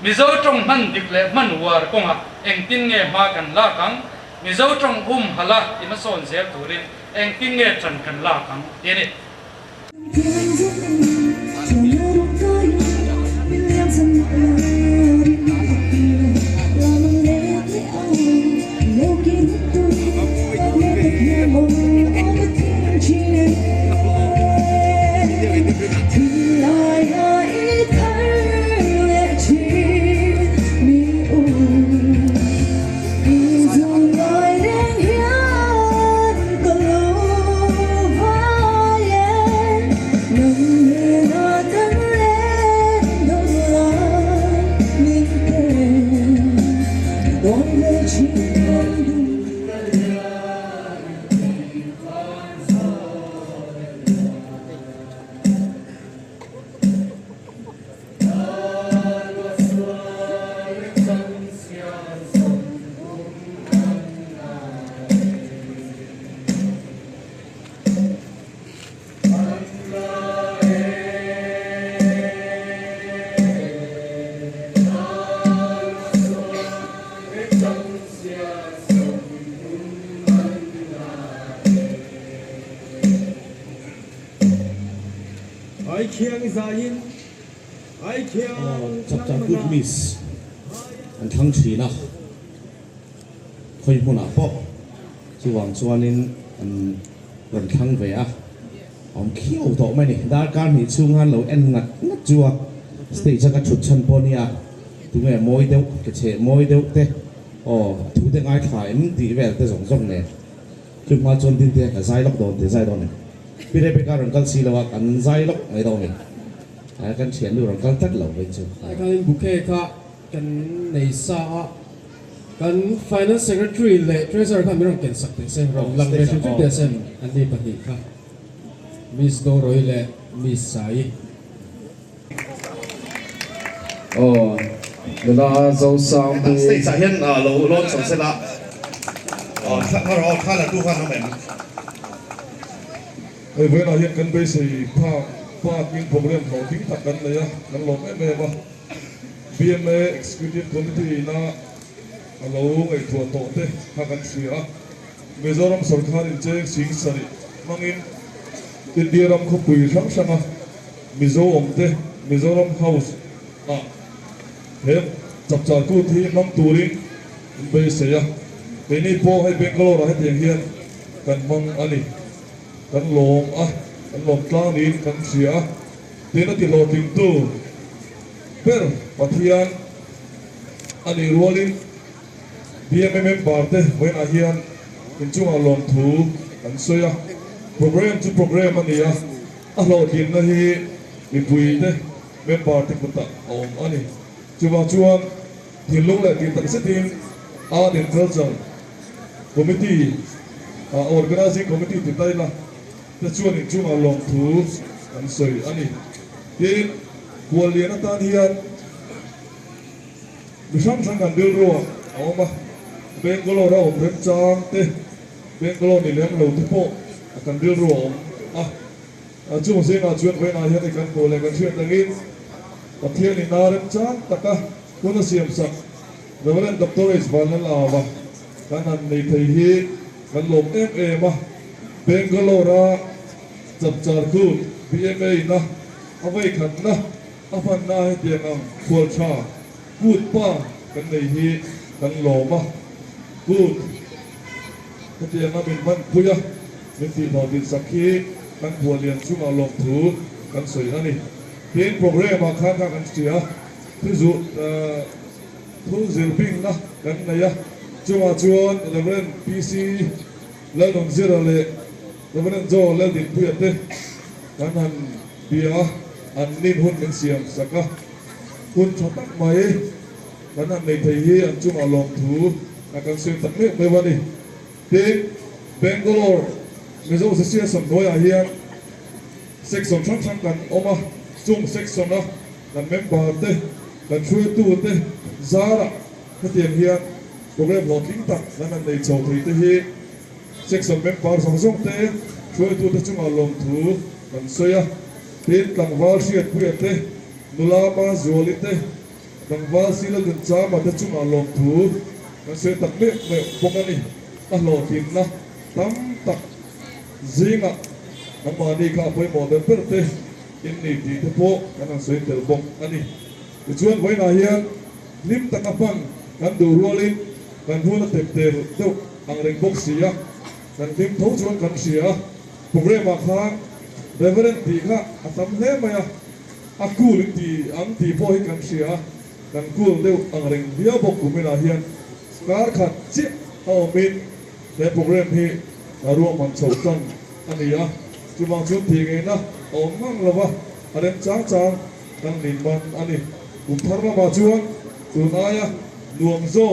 mi zo trong man dik le man war konga eng tin nge ma kan la kang mi zo trong bum hala ti ma son zel turin eng tin nge chan kan la kang ti ni chapter good miss and thang chi na khoi huna po chuang chuanin an ron thang ve a om khiu to mai ni dar kan mi chung han lo en ngat ngat chua stage ka chut chan po nia tu nge moi deu ke che moi deu te o tu te ngai thai em ti vel te zong zong ne chu ma chon tin te ka zai lok don te zai don ne pi re pe ka ron kal si lo wa kan zai lok ai do me kan chen lu ron kal tat lo ve chu kan buke ka kan nei sa kan finance secretary le treasurer ka mi ron ken sak te se ron lang re chu te sem an ni pati ka miss do roi le miss sai là dấu sao từ state xã hiện lỗ lỗ sống sẽ là khá là tu khoan nó mềm với là hiện cân bây giờ pha những problem họ tính thật cân này á năng lộn em mà BMA executive committee na lâu ngày thua tổ thế ha cân xia Mizoram Sarkar in chơi sinh sari mangin India ram không bùi sáng sáng à Mizoram thế Mizoram House hem chập chạp cu thi mang turin bây giờ bên này po hay Bangalore hay tiền hiền cần mang anh cần lom tlang đi cần xia thế nó thì lo tìm tu per pathian anh rualin BMM parte với anh hiền in chung lom thu cần xia program to program anh ya lo tìm na hi bị bùi thế member thì cũng ta anh chuang thì lúc lại tiền tận sẽ tiền art and culture committee organizing committee thì đây là cái chuang thì chuang lòng thu anh soi anh thì quân liên tan hiền bị sáng sáng gần đưa rồi mà Bangalore ra ông trang thế Bangalore thì lấy lâu thứ bộ gần đưa rồi chuang sẽ là chuyện với này hiện thì cần cổ lại cần chuyện là gì Pathian ni naram chan taka kuna siam sak Reverend Dr. Isvan lawa kanan ni thei hi kan lom em ma Bangalore chap char ku BMA na avai khan na afan na he tiang khol cha gut pa kan nei hi kan loma gut ka tiang na min man puya min ti no din sakhi kan kholian chunga lom thu kan soi ani Đến program mà khá khá cần chia ví dụ thu diệu pin đó cái này á chuan là bên PC lên đồng zero lệ là bên do lên điểm tuyệt đấy cái này bia an nin hun min siam saka hun thotak mai kan an nei thei hi an chung alom thu akan sui tak me wani te Bangalore mizo association noya hian section thang kan oma chung section a kan member te kan thui tu te zara khatiam hian program locking tak nan an nei chau thei te hi section member song te thui tu te chung alom thu kan soya tin tangwal siat puya te nulama zoli te tangwal sila gun chama te chung alom thu kan soya tak me pongani a lo tin na tam tak zinga namani ka poi mo den perte inni ti te po kan soya tel bong ani chuan voina hian lim tak apang kan du rolin kan huna tep tel deu ang reng box sia kan lim tho chuan kan sia program a kha reverend ti kha atam hle maya akul ti ang ti po hi kan sia kan kul deu ang reng dia bok kumina hian skar khat chi au min le program hi aro man chau tan ania chumang chu ti nge na om mang lawa arem chang chang kan nin man ani thar ma chuan tunaya nuam zo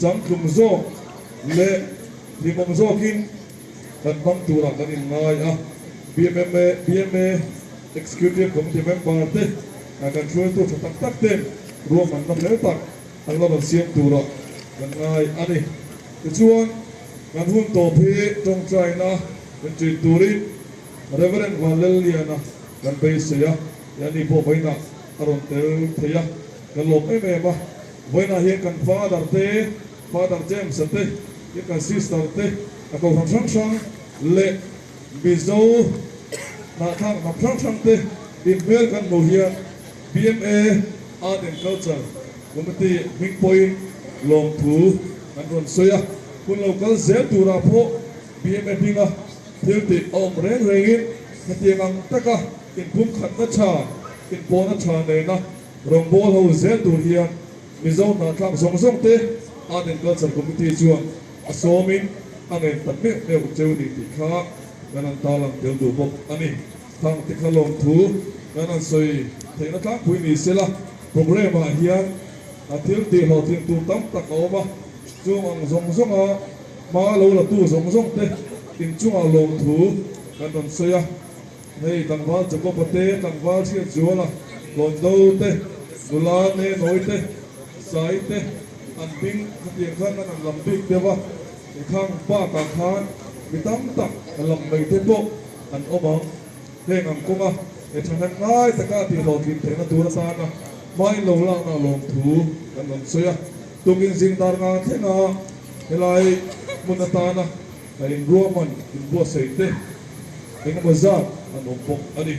chang khum zo le limom zo kin kan bang tura kan in ngai a BMA executive committee member te kan thui tu tak tak te ruam an nam le tak an lo siam tura kan ngai ani chuan kan hun to phi tong china kan chi turi reverend Valeliana kan be sia yani bo baina aron tel theya kan lop me ma voina hi kan father James te hi kan sister te ko thang sang le bizo na thang te in mel kan mo hian BMA Art and Culture committee Big Point long thu kan ron soya kun local zel tura pho BMA dinga thilti om rengin khatiang taka in phum khat na cha in pona cha ne na rongbol ho zel tur hian mizo na thang song te Art and Culture committee chuan asomin anen takme me cheu ni ti kha ganan talang tel du bok ani thang ti khalom thu ganan soi theina tlang pui ni sela program a hian athil ti ho tin tu tam tak oma chung ang zong a ma lo la tu zong te in chung a lom thu ganan soya nei tangwal chako pate tangwal chi juala londo te gula ne noi te sai te an ping khatiang khan an lambik dewa khang pa ka khan mitam tak lam mai te po an oma heng am kuma e thanan ngai taka ti lo kin thena tur sa na mai lo la na lom thu kan non soya tungin jing dar nga thena helai munata na in roman in bo seite eng bazar an ompok ani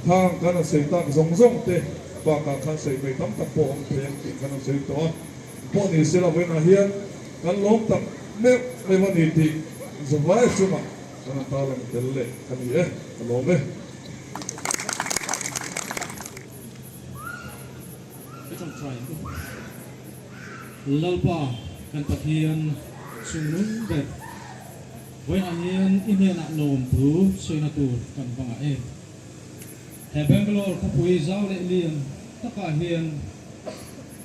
thang kana seita zong te pa ka khan sei mai tam tak po om them ti kana sei to po ni sela wena hian kan lom tak me mani ti zawai chuma kana talang telle kani alome lalpa kan pathian sungun bet voin anian inena nom thu soina tur kan banga he Bangalore khapui zau le lian taka hian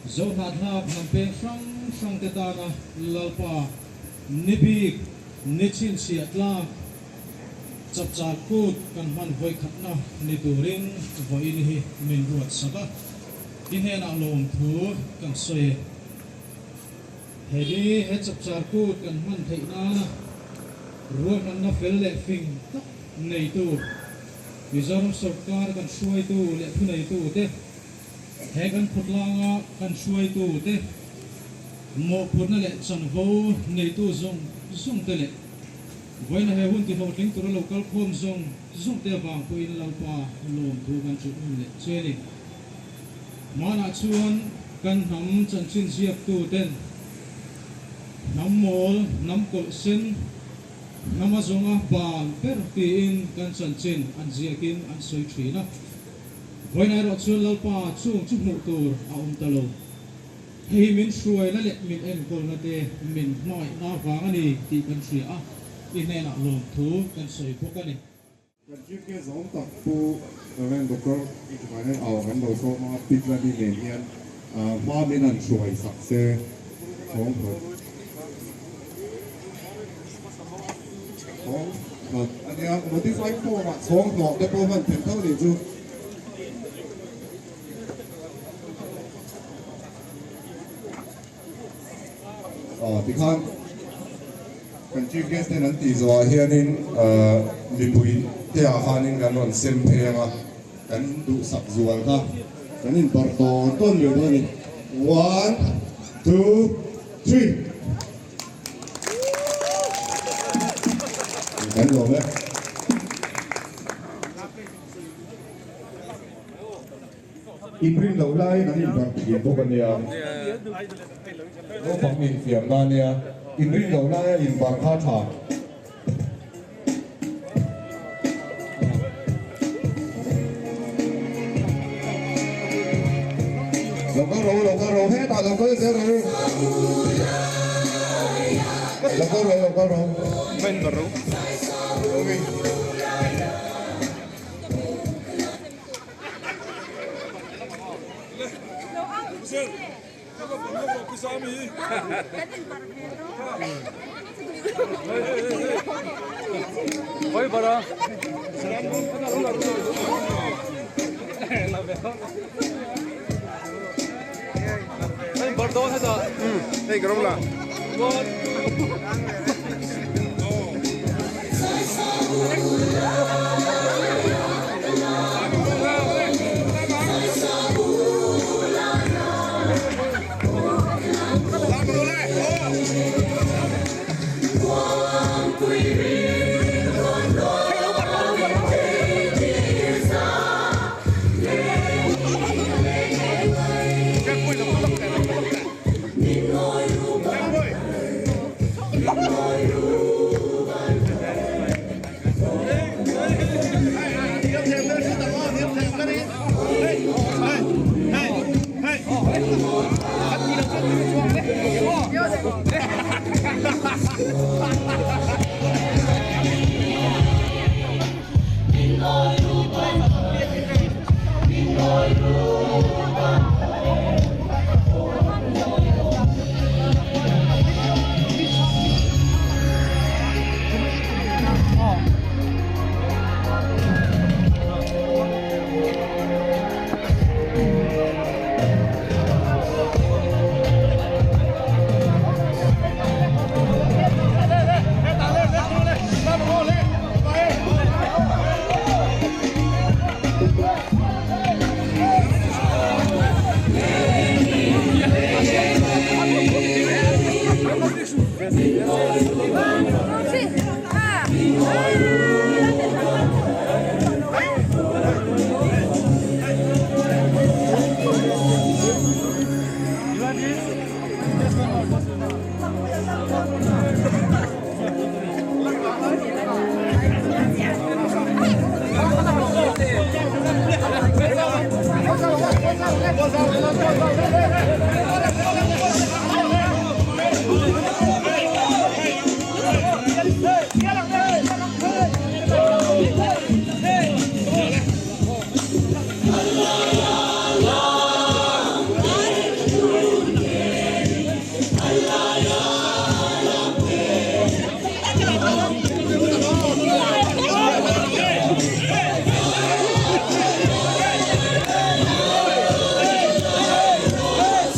zo na thap nam pe frang te ta na lalpa nibi nichin siatla chapchar kut kan man voi khatna ni turin voi ni hi min ruat saka inena lom thu kan soe hedi he chapchar kut kan man theina ruam nan na fel le fing tak nei tu Mizoram sarkar kan shuai tu le phunai tu te he kan phutlanga kan shuai tu te mo phuna le chanvo nei tu zong te le voina he hun ti ho ting tur local khom zong te bang po in lalpa lom thu kan chu le cheni mana chuan kan ham chan chin siap tu ten nam mol nam kol sen namazonga ban per ti in kan chan chin an ziakin an soi thina voina ro chu lalpa chung chu mu tur a talo hei min shuai na le min en kol na te min noi na wang ani ti kan sia inena lom thu kan soi phokani Kan chief ke zong tak pu ren doktor ikmane aw kan lo so ma pitla di le hian ma min an chuai sak se hong ho hong ania modify po ma song no de po man ten thau ni chu ti khan kan chief guest ten an ti zo hianin lipui te a hanin kan on sem phenga kan du sak zual ka kan in par ton yo ni 1 2 3 kan lo me in ring lo lai nan in par ti bo kan ya lo pang in fiam na nia in ring lo lai in par kha tha lồng cơ rô hết à lồng cơ sẽ rô lồng cơ rô bên bờ rô Oi, bora. Hey, bordo hết rồi. Hey, cái đó là.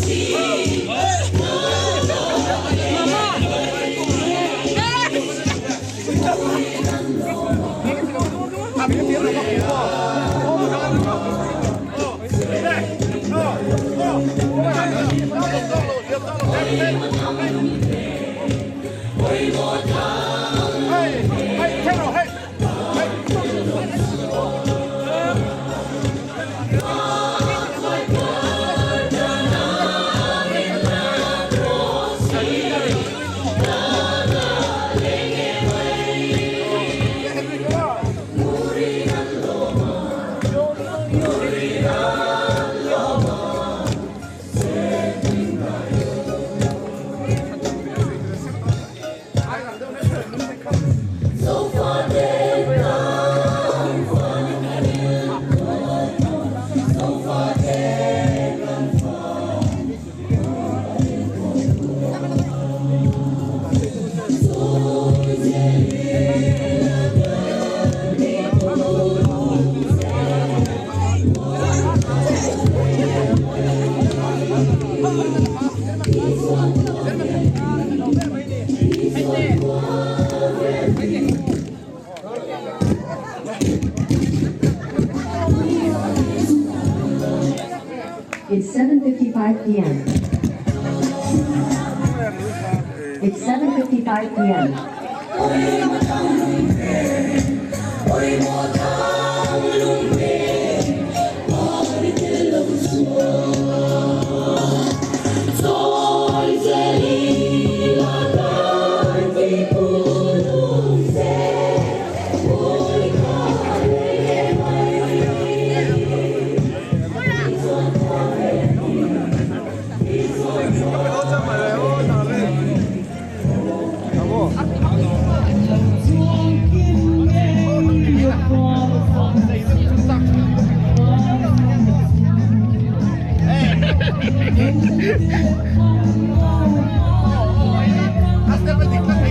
See It's 7:55 p.m. It's 7:55 p.m. Hasta